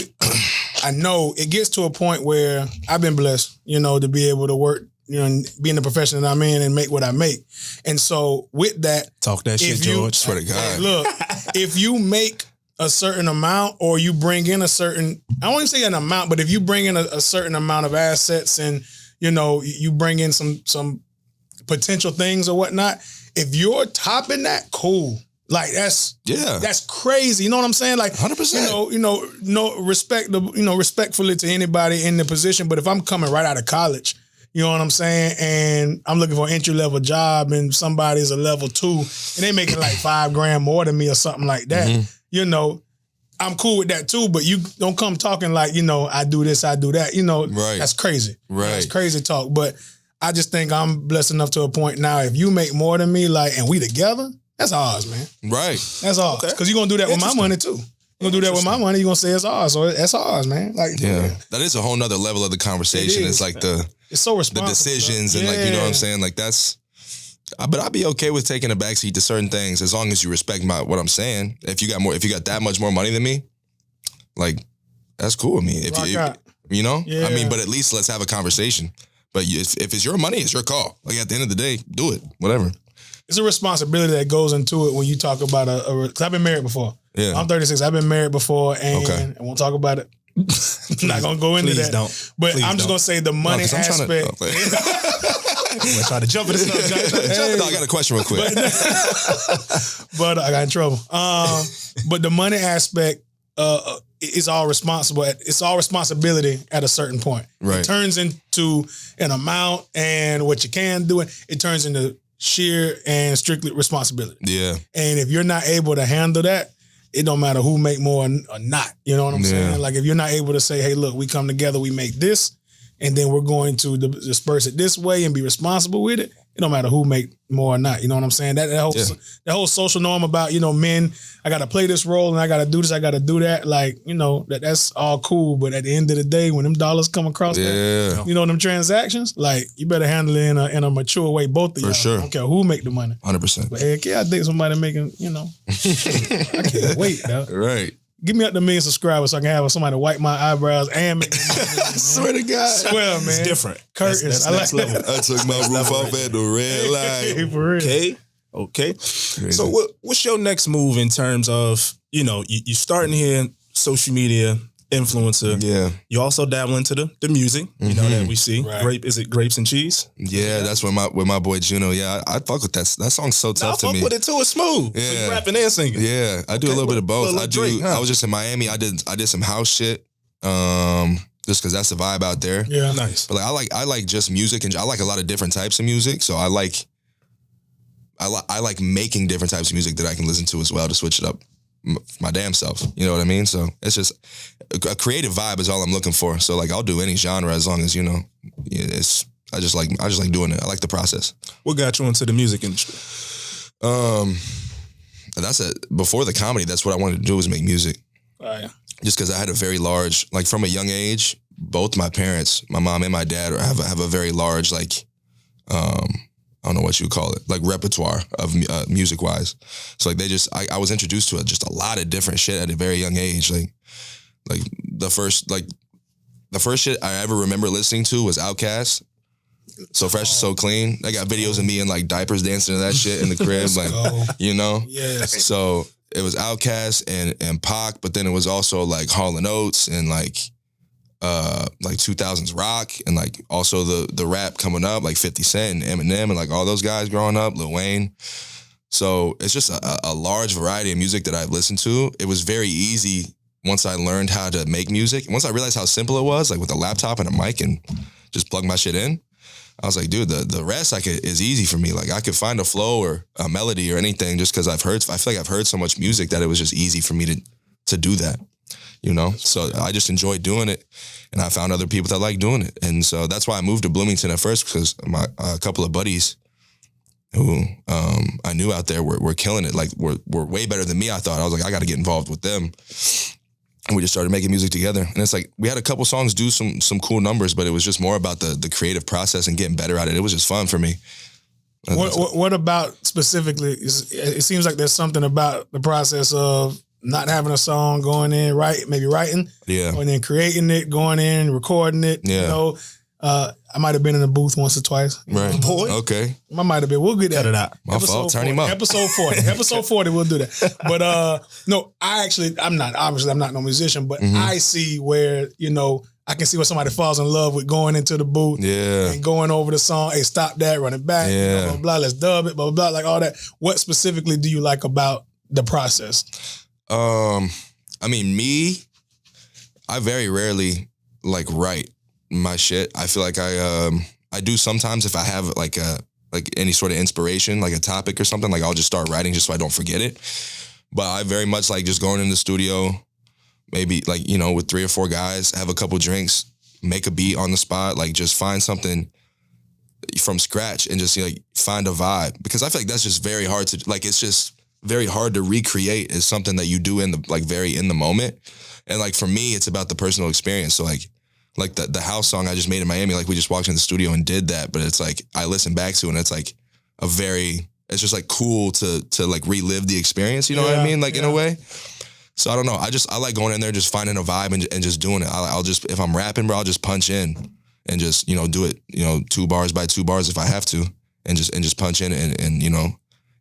Speaker 2: I know it gets to a point where I've been blessed, you know, to be able to work, you know, and be in the profession that I'm in and make what I make. And so with that,
Speaker 3: talk that shit, George.
Speaker 1: Swear to God.
Speaker 2: Look, if you make a certain amount or you bring in a certain, I won't even say an amount, but if you bring in a certain amount of assets and, you know, you bring in some potential things or whatnot, if you're topping that, cool. Like that's crazy. You know what I'm saying? Like
Speaker 1: 100%.
Speaker 2: No respect. Respectfully to anybody in the position. But if I'm coming right out of college, you know what I'm saying, and I'm looking for an entry level job, and somebody's a level 2, and they making like $5,000 more than me or something like that. You know, I'm cool with that too, but you don't come talking like, I do this, I do that.
Speaker 1: Right.
Speaker 2: That's crazy.
Speaker 1: Right.
Speaker 2: That's crazy talk. But I just think I'm blessed enough to a point now, if you make more than me, and we together, that's ours, man.
Speaker 1: Right.
Speaker 2: That's ours. Because you're going to do that with my money too. You're going to do that with my money, you're going to say it's ours. So that's ours, man.
Speaker 1: That is a whole nother level of the conversation. It's like
Speaker 2: it's so responsible.
Speaker 1: The decisions and you know what I'm saying? But I'd be okay with taking a backseat to certain things as long as you respect what I'm saying. If you got that much more money than me, that's cool with me. I mean, but at least let's have a conversation. But if it's your money, it's your call. At the end of the day, do it, whatever.
Speaker 2: It's a responsibility that goes into it when you talk about because I've been married before.
Speaker 1: Yeah.
Speaker 2: I'm 36. I've been married before, and I won't talk about it. I'm not gonna go into
Speaker 3: Please
Speaker 2: that.
Speaker 3: Don't.
Speaker 2: But
Speaker 3: Please
Speaker 2: I'm just gonna say the money aspect.
Speaker 3: I'm gonna try to jump into stuff.
Speaker 1: I got a question real quick.
Speaker 2: But I got in trouble. But the money aspect is all responsible. It's all responsibility at a certain point.
Speaker 1: Right.
Speaker 2: It turns into an amount and what you can do. It turns into sheer and strictly responsibility.
Speaker 1: Yeah.
Speaker 2: And if you're not able to handle that, it don't matter who make more or not. You know what I'm saying? If you're not able to say, hey, look, we come together, we make this, and then we're going to disperse it this way and be responsible with it. It don't matter who make more or not. You know what I'm saying? That whole social norm about, men, I got to play this role and I got to do this, I got to do that. That's all cool. But at the end of the day, when them dollars come across that, them transactions, you better handle it in a mature way, both of y'all.
Speaker 1: For sure.
Speaker 2: I don't care who make the money.
Speaker 1: 100%.
Speaker 2: But heck yeah, I think somebody making, I can't wait, dog.
Speaker 1: Right.
Speaker 2: Give me up to 1 million subscribers so I can have somebody wipe my eyebrows and make me
Speaker 1: swear to God.
Speaker 2: Swear, man.
Speaker 3: It's different.
Speaker 2: Curtains.
Speaker 3: That's next level.
Speaker 1: I took my roof off at the red light.
Speaker 2: For real.
Speaker 3: Okay. So what's your next move in terms of, you starting here, social media, influencer.
Speaker 1: Yeah.
Speaker 3: You also dabble into the music, that we see.
Speaker 2: Right.
Speaker 3: Is it Grapes and Cheese?
Speaker 1: Yeah, that's with my boy Juno. Yeah, I fuck with that. That song's so tough to me.
Speaker 3: I fuck with it too. It's smooth.
Speaker 1: Yeah.
Speaker 3: So you rapping and singing.
Speaker 1: Yeah, I do a little bit of both. I do.
Speaker 3: Drake, huh?
Speaker 1: I was just in Miami. I did some house shit. Just because that's the vibe out there.
Speaker 2: Yeah,
Speaker 3: nice.
Speaker 1: But I like just music, and I like a lot of different types of music. So I like making different types of music that I can listen to as well to switch it up my damn self. You know what I mean? So it's just a creative vibe is all I'm looking for. So I'll do any genre as long as I just like doing it. I like the process.
Speaker 3: What got you into the music industry?
Speaker 1: Before the comedy, that's what I wanted to do was make music.
Speaker 2: Oh, yeah.
Speaker 1: Just because I had a very large, from a young age, both my parents, my mom and my dad, have a very large, I don't know what you call it, repertoire of music wise. So I was introduced to just a lot of different shit at a very young age. The first shit I ever remember listening to was Outkast. So Fresh, So Clean. I got videos of me in diapers dancing to that shit in the crib,
Speaker 2: Yes.
Speaker 1: So it was Outkast and Pac, but then it was also Hall & Oates and 2000s rock and also the rap coming up 50 Cent and Eminem and all those guys growing up, Lil Wayne. So it's just a large variety of music that I've listened to. It was very easy once I learned how to make music. And once I realized how simple it was, with a laptop and a mic and just plug my shit in, I was like, dude, the rest is easy for me. I could find a flow or a melody or anything just because I feel like I've heard so much music that it was just easy for me to do that. So I just enjoyed doing it, and I found other people that like doing it, and so that's why I moved to Bloomington at first because a couple of buddies who I knew out there were killing it, were way better than me. I thought I was I got to get involved with them, and we just started making music together. And it's we had a couple songs do some cool numbers, but it was just more about the creative process and getting better at it. It was just fun for me.
Speaker 2: What about specifically? It seems like there's something about the process of not having a song, going in, maybe writing, and then creating it, going in, recording it.
Speaker 1: Yeah.
Speaker 2: I might have been in the booth once or twice.
Speaker 1: Right.
Speaker 3: Boy.
Speaker 1: Okay.
Speaker 2: I might have been. We'll get that.
Speaker 3: Cut it out.
Speaker 1: My fault. Turn him up.
Speaker 2: Episode 40. Episode 40, we'll do that. But no, I'm not no musician, but I see where, I can see where somebody falls in love with going into the booth and going over the song. Hey, stop that, run it back, blah, blah, blah, let's dub it, blah, blah, blah, all that. What specifically do you like about the process?
Speaker 1: I very rarely write my shit. I feel like I do sometimes if I have any sort of inspiration, a topic or something, I'll just start writing just so I don't forget it. But I very much just going in the studio, maybe like, you know, with 3 or 4 guys, have a couple drinks, make a beat on the spot, like just find something from scratch and just like find a vibe. Because I feel like that's just very hard to, like, it's just very hard to recreate is something that you do in the, like, very in the moment. And like, for me, it's about the personal experience. So like the house song I just made in Miami, like we just walked in the studio and did that. But it's like, I listen back to it and it's like it's just like cool to like relive the experience. You know what I mean? Like in a way. So I don't know. I like going in there, just finding a vibe and just doing it. I'll just, if I'm rapping, bro, I'll just punch in and just, you know, do it, you know, 2 bars by 2 bars if I have to, and just punch in and you know,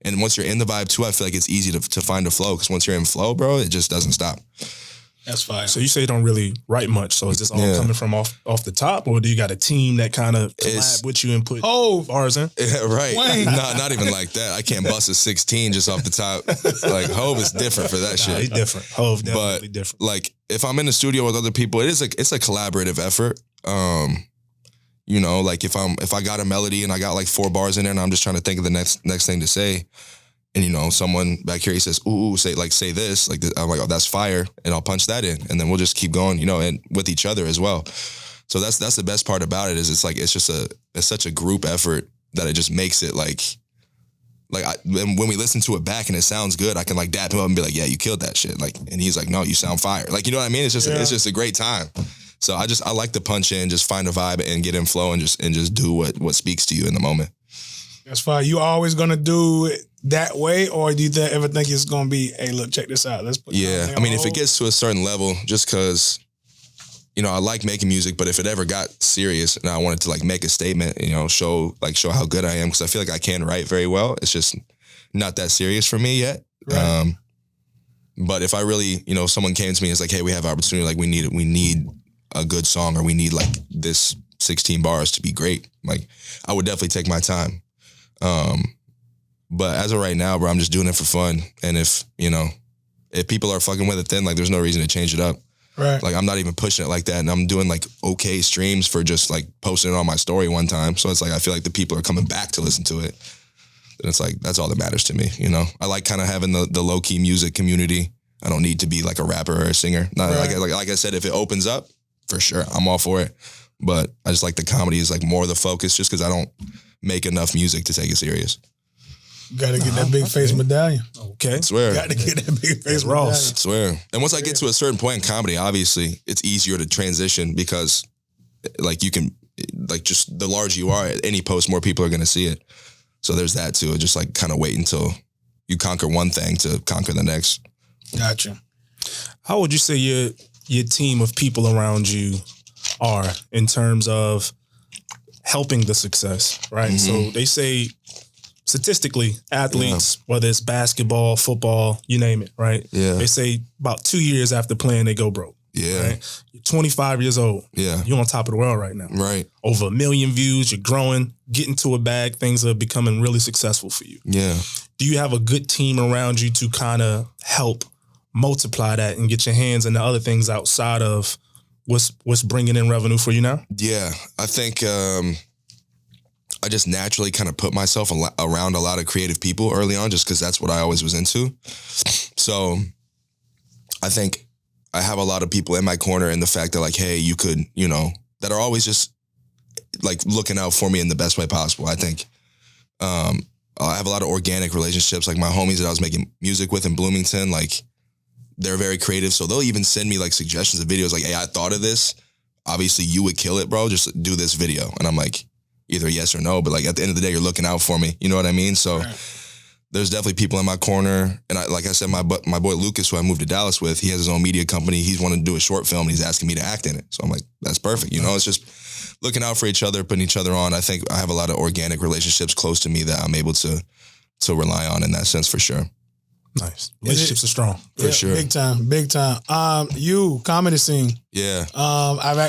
Speaker 1: and once you're in the vibe too, I feel like it's easy to find a flow, because once you're in flow, bro, it just doesn't stop.
Speaker 2: That's fine.
Speaker 3: So you say you don't really write much. So is this all coming from off the top, or do you got a team that kind of collab with you and put bars in?
Speaker 1: Yeah, right. Not even like that. I can't bust a 16 just off the top. Like Hove is different for that shit.
Speaker 3: He's different. Hove definitely different.
Speaker 1: Like if I'm in the studio with other people, it's a collaborative effort. You know, like if I got a melody and I got like 4 bars in there and I'm just trying to think of the next thing to say, and you know, someone back here, he says, ooh, say this, like this. I'm like, oh, that's fire, and I'll punch that in, and then we'll just keep going, you know, and with each other as well. So that's the best part about it, is it's such a group effort that it just makes it like when we listen to it back and it sounds good, I can like dap him up and be like, yeah, you killed that shit, like, and he's like, no, you sound fire, like, you know what I mean? It's just a great time. So I like to punch in, just find a vibe and get in flow and just do what speaks to you in the moment.
Speaker 2: That's fine. You always gonna do it that way, or do you ever think it's gonna be, hey, look, check this out, let's put
Speaker 1: I mean, if it gets to a certain level, just because, you know, I like making music, but if it ever got serious and I wanted to like make a statement, you know, show how good I am, because I feel like I can write very well. It's just not that serious for me yet. Right. But if I really, you know, someone came to me and it's like, hey, we have an opportunity, like we need a good song, or we need like this 16 bars to be great, like I would definitely take my time. But as of right now, bro, I'm just doing it for fun. And if people are fucking with it, then like there's no reason to change it up.
Speaker 2: Right.
Speaker 1: Like I'm not even pushing it like that. And I'm doing like okay streams for just like posting it on my story one time. So it's like, I feel like the people are coming back to listen to it. And it's like, that's all that matters to me. You know, I like kind of having the low key music community. I don't need to be like a rapper or a singer. Not like I said, if it opens up, for sure, I'm all for it. But I just like the comedy is like more the focus, just because I don't make enough music to take it serious.
Speaker 2: Gotta get that big face medallion.
Speaker 3: Okay.
Speaker 1: I swear.
Speaker 2: Gotta get that big face medallion.
Speaker 1: I swear. And once I get to a certain point in comedy, obviously, it's easier to transition, because like you can, like just the larger you are at any post, more people are going to see it. So there's that too. It just like kind of wait until you conquer one thing to conquer the next.
Speaker 2: Gotcha.
Speaker 3: How would you say your team of people around you are in terms of helping the success, right? Mm-hmm. So they say statistically, athletes, whether it's basketball, football, you name it, right?
Speaker 1: Yeah.
Speaker 3: They say about 2 years after playing, they go broke.
Speaker 1: Yeah.
Speaker 3: Right? You're 25 years old.
Speaker 1: Yeah.
Speaker 3: You're on top of the world right now.
Speaker 1: Right.
Speaker 3: Over 1 million views, you're growing, getting to a bag, things are becoming really successful for you.
Speaker 1: Yeah.
Speaker 3: Do you have a good team around you to kind of help multiply that and get your hands into other things outside of what's bringing in revenue for you now?
Speaker 1: Yeah. I think I just naturally kind of put myself around a lot of creative people early on, just because that's what I always was into. So I think I have a lot of people in my corner, and the fact that like, hey, you could, you know, that are always just like looking out for me in the best way possible. I think I have a lot of organic relationships. Like my homies that I was making music with in Bloomington, like they're very creative. So they'll even send me like suggestions of videos like, hey, I thought of this. Obviously you would kill it, bro. Just do this video. And I'm like, either yes or no, but like at the end of the day, you're looking out for me. You know what I mean? So there's definitely people in my corner. And like I said, my boy Lucas, who I moved to Dallas with, he has his own media company. He's wanting to do a short film and he's asking me to act in it. So I'm like, that's perfect. You know, it's just looking out for each other, putting each other on. I think I have a lot of organic relationships close to me that I'm able to rely on in that sense, for sure.
Speaker 3: Nice. Relationships are strong.
Speaker 1: For sure.
Speaker 2: Big time. You, comedy scene.
Speaker 1: Yeah.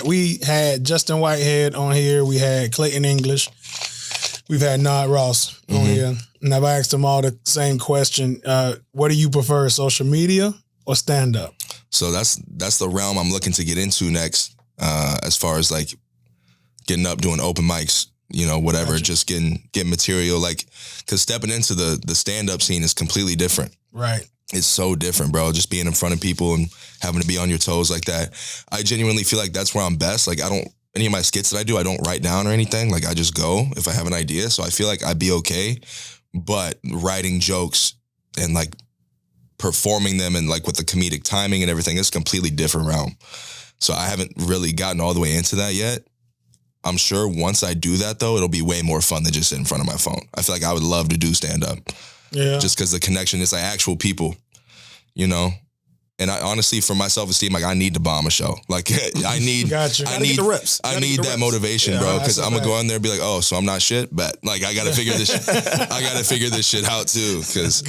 Speaker 2: We had Justin Whitehead on here. We had Clayton English. We've had Nod Ross on here. And I've asked them all the same question. What do you prefer, social media or stand-up?
Speaker 1: So that's the realm I'm looking to get into next, as far as like getting up, doing open mics, you know, whatever, just getting material, like, because stepping into the stand-up scene is completely different.
Speaker 2: Right.
Speaker 1: it's so different, bro. Just being in front of people and having to be on your toes like that. I genuinely feel like that's where I'm best. Like any of my skits that I do, I don't write down or anything. Like I just go if I have an idea. So I feel like I'd be okay. But writing jokes and like performing them and like with the comedic timing and everything, it's a completely different realm. So I haven't really gotten all the way into that yet. I'm sure once I do that though, it'll be way more fun than just sit in front of my phone. I feel like I would love to do stand up.
Speaker 2: Yeah.
Speaker 1: Just because the connection is like actual people, you know? And I honestly, for my self-esteem, like I need to bomb a show. Like I need
Speaker 3: the reps.
Speaker 1: I need that motivation, bro. Because I'm gonna go in there and be like, oh, so I'm not shit, but like I gotta figure this shit out too. Because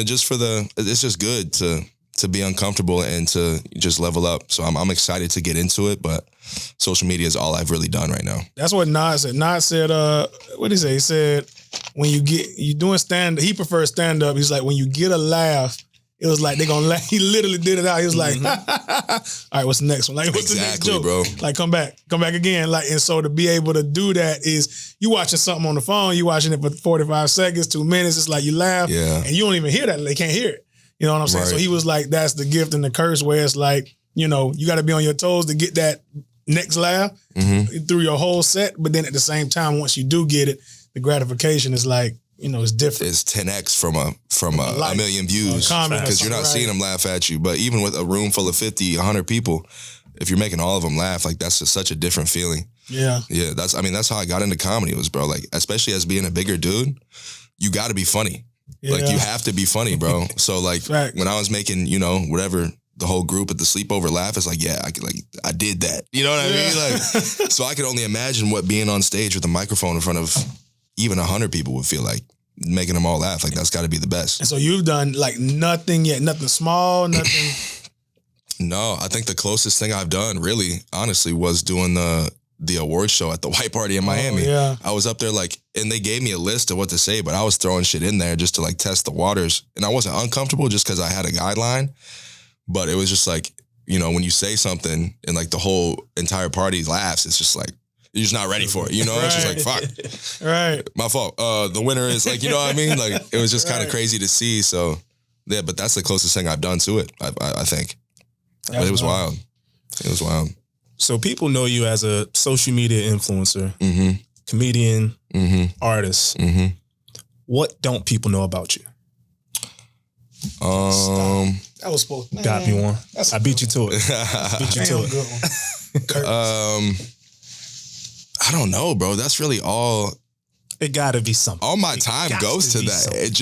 Speaker 1: just it's just good to be uncomfortable and to just level up. So I'm excited to get into it, but social media is all I've really done right now.
Speaker 2: That's what Nas said. Nas said, what did he say? He said, when you doing stand-up, he prefers stand-up. He's like, when you get a laugh, it was like they're gonna laugh. He literally did it out. He was like, all right, what's the next one? Like, what's the next joke?
Speaker 1: Bro.
Speaker 2: Like, come back again. Like, and so to be able to do that is you watching something on the phone, you watching it for 45 seconds, 2 minutes. It's like you laugh, and you don't even hear that. They can't hear it. You know what I'm saying?
Speaker 1: Right.
Speaker 2: So he was like, that's the gift and the curse, where it's like, you got to be on your toes to get that next laugh through your whole set. But then at the same time, once you do get it, the gratification is like, it's different. It's
Speaker 1: 10x from a million views because you're not seeing them laugh at you. But even with a room full of 50, 100 people, if you're making all of them laugh, like that's just such a different feeling.
Speaker 2: Yeah.
Speaker 1: Yeah. That's how I got into comedy was, bro. Like, especially as being a bigger dude, you got to be funny. Yeah. Like you have to be funny, bro. So like when I was making, whatever, the whole group at the sleepover laugh, it's like, yeah, I did that. You know what I mean? Like, so I could only imagine what being on stage with a microphone in front of even 100 people would feel like, making them all laugh. Like that's got to be the best.
Speaker 2: And so you've done like nothing yet, nothing small, nothing.
Speaker 1: No, I think the closest thing I've done really, honestly, was doing the award show at the white party in Miami.
Speaker 2: Yeah.
Speaker 1: I was up there and they gave me a list of what to say, but I was throwing shit in there just to like test the waters. And I wasn't uncomfortable just because I had a guideline, but it was just like, when you say something and like the whole entire party laughs, it's just like, you're just not ready for it, It's just like, fuck.
Speaker 2: Right.
Speaker 1: My fault. The winner is like, you know what I mean? Like, it was just kind of crazy to see. So, yeah, but that's the closest thing I've done to it, I think. But it was wild. It was wild.
Speaker 3: So people know you as a social media influencer, comedian, artist. What don't people know about you?
Speaker 2: That was supposed to
Speaker 3: got me one. I beat you to it.
Speaker 1: I don't know, bro. That's really all.
Speaker 3: It gotta be something.
Speaker 1: All my time goes to that. Something. It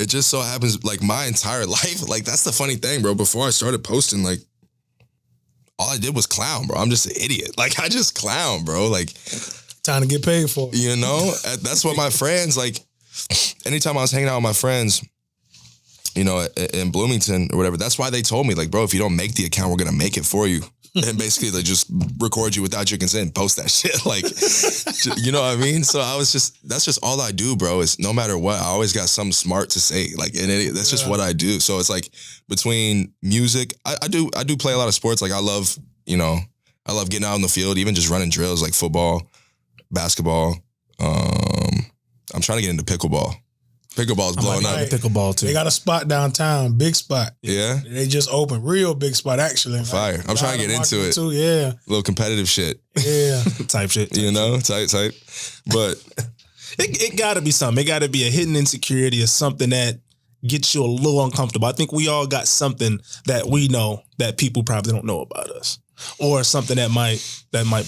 Speaker 1: just so happens, like my entire life, like that's the funny thing, bro. Before I started posting, like all I did was clown, bro. I'm just an idiot. Like I just clown, bro. Like
Speaker 2: time to get paid for it.
Speaker 1: That's what my friends, like anytime I was hanging out with my friends, in Bloomington or whatever, that's why they told me, like, bro, if you don't make the account, we're gonna make it for you. And basically they just record you without your consent and post that shit. Like, you know what I mean? So that's just all I do, bro, is no matter what, I always got something smart to say. Like, and that's just what I do. So it's like between music, I do play a lot of sports. Like I love getting out in the field, even just running drills like football, basketball. I'm trying to get into pickleball. Pickleball's blowing up.
Speaker 3: Pickleball too.
Speaker 2: They got a spot downtown, big spot.
Speaker 1: Yeah.
Speaker 2: They just opened, real big spot actually.
Speaker 1: Fire. I'm trying to get into it
Speaker 2: too. Yeah.
Speaker 1: A little competitive shit.
Speaker 2: Yeah.
Speaker 3: type shit.
Speaker 1: Type. But
Speaker 3: it got to be something. It got to be a hidden insecurity or something that gets you a little uncomfortable. I think we all got something that we know that people probably don't know about us. Or something that might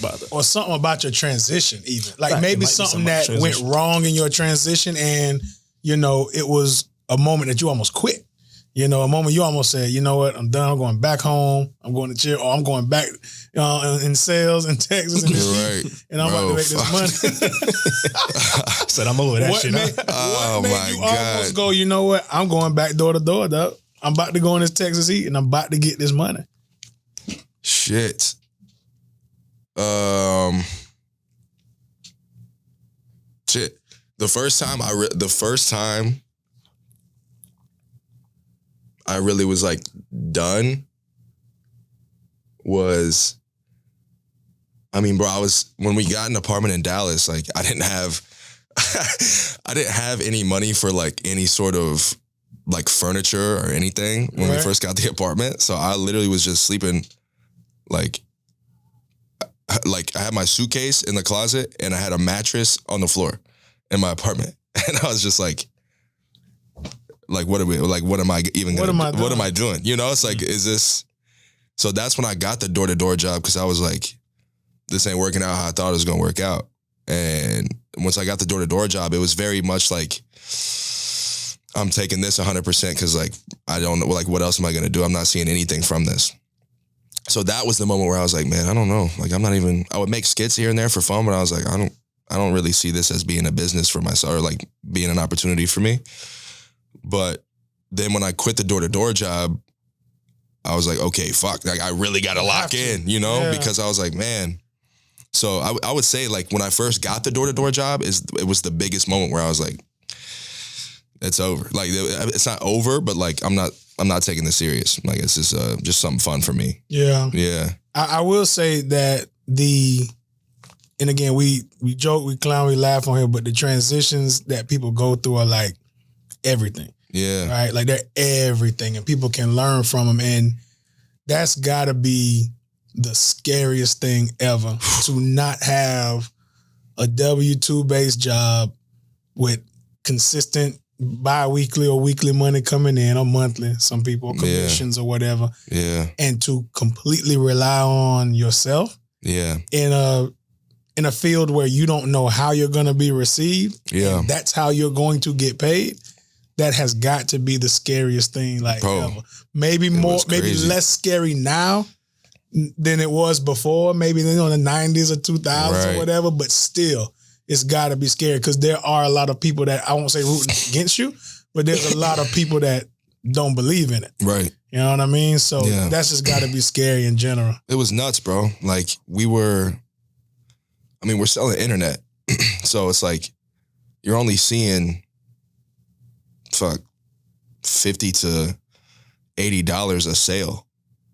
Speaker 3: bother.
Speaker 2: Or something about your transition even. Like maybe something that went wrong in your transition and it was a moment that you almost quit. A moment you almost said, you know what, I'm done. I'm going back home. I'm going to chill. Or I'm going back in sales in Texas. And I'm about to make this money.
Speaker 3: Said I'm over that shit.
Speaker 2: What made you almost go, you know what, I'm going back door to door, dog. I'm about to go in this Texas heat and I'm about to get this money.
Speaker 1: Shit. Shit. The first time I really was like done was, bro, when we got an apartment in Dallas, like I didn't have any money for like any sort of like furniture or anything when we first got the apartment. So I literally was just sleeping like I had my suitcase in the closet and I had a mattress on the floor in my apartment. And I was just like what am I doing? You know, it's like, is this, so that's when I got the door-to-door job, because I was like, this ain't working out how I thought it was going to work out. And once I got the door-to-door job, it was very much like, I'm taking this 100% because like, I don't know, like, what else am I going to do? I'm not seeing anything from this. So that was the moment where I was like, man, I don't know. Like, I would make skits here and there for fun, but I was like, I don't really see this as being a business for myself or like being an opportunity for me. But then when I quit the door-to-door job, I was like, okay, fuck, like I really got to lock in, you know, because I was like, man. So I would say like when I first got the door-to-door job, it was the biggest moment where I was like, it's over. Like, it's not over, but like, I'm not taking this serious. Like, it's just something fun for me. Yeah. Yeah.
Speaker 2: I will say that and again, we joke, we clown, we laugh on here, but the transitions that people go through are like everything.
Speaker 1: Yeah.
Speaker 2: Right? Like, they're everything, and people can learn from them. And that's got to be the scariest thing ever, to not have a W-2 based job with consistent bi-weekly or weekly money coming in, or monthly, some people, commissions or whatever.
Speaker 1: Yeah.
Speaker 2: And to completely rely on yourself.
Speaker 1: Yeah.
Speaker 2: In a field where you don't know how you're going to be received.
Speaker 1: Yeah.
Speaker 2: And that's how you're going to get paid. That has got to be the scariest thing, like, ever. Maybe less scary now than it was before. Maybe in the 90s or 2000s or whatever, but still, it's got to be scary, because there are a lot of people that, I won't say rooting against you, but there's a lot of people that don't believe in it.
Speaker 1: Right.
Speaker 2: You know what I mean? So that's just got to be scary in general.
Speaker 1: It was nuts, bro. Like, we're selling internet. So it's like, you're only seeing, $50 to $80 a sale.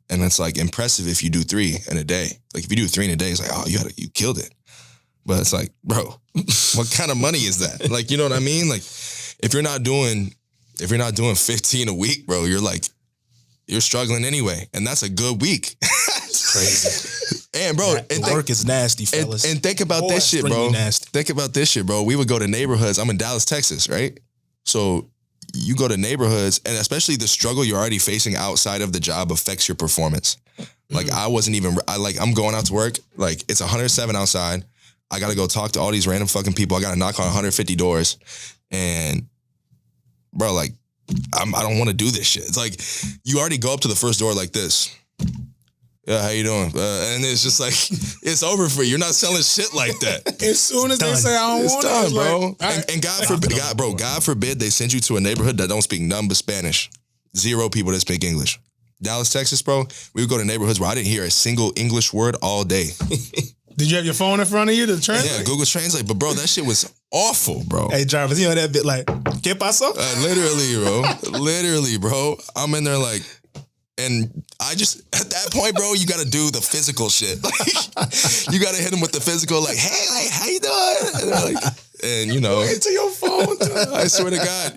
Speaker 1: And it's like impressive if you do 3 in a day. Like, if you do 3 in a day, it's like, oh, you killed it. But it's like, bro, what kind of money is that? Like, you know what I mean? Like, if you're not doing 15 a week, bro, you're struggling anyway. And that's a good week.
Speaker 3: It's crazy.
Speaker 1: And bro,
Speaker 3: work is nasty, fellas.
Speaker 1: And think about this shit, bro. Think about this shit, bro. We would go to neighborhoods. I'm in Dallas, Texas, right? So you go to neighborhoods, and especially the struggle you're already facing outside of the job affects your performance. Like, I'm going out to work, like, it's 107 outside. I got to go talk to all these random fucking people. I got to knock on 150 doors. And bro, like, I don't want to do this shit. It's like, you already go up to the first door like this. Yeah, how you doing? And it's just like, it's over for you. You're not selling shit like that.
Speaker 2: As soon as they say, I don't want
Speaker 1: it,
Speaker 2: it's
Speaker 1: bro.
Speaker 2: Like,
Speaker 1: and God forbid they send you to a neighborhood that don't speak none but Spanish. 0 people that speak English. Dallas, Texas, bro, we would go to neighborhoods where I didn't hear a single English word all day.
Speaker 2: Did you have your phone in front of you to translate?
Speaker 1: Yeah, Google Translate. But bro, that shit was awful, bro.
Speaker 3: Hey, Jarvis, you know that bit like, ¿qué pasó?
Speaker 1: Literally, bro. I'm in there like, and I just, at that point, bro, you got to do the physical shit. Like, you got to hit them with the physical, like, hey, like, how you doing? And you know.
Speaker 2: Into your phone.
Speaker 1: I swear to God.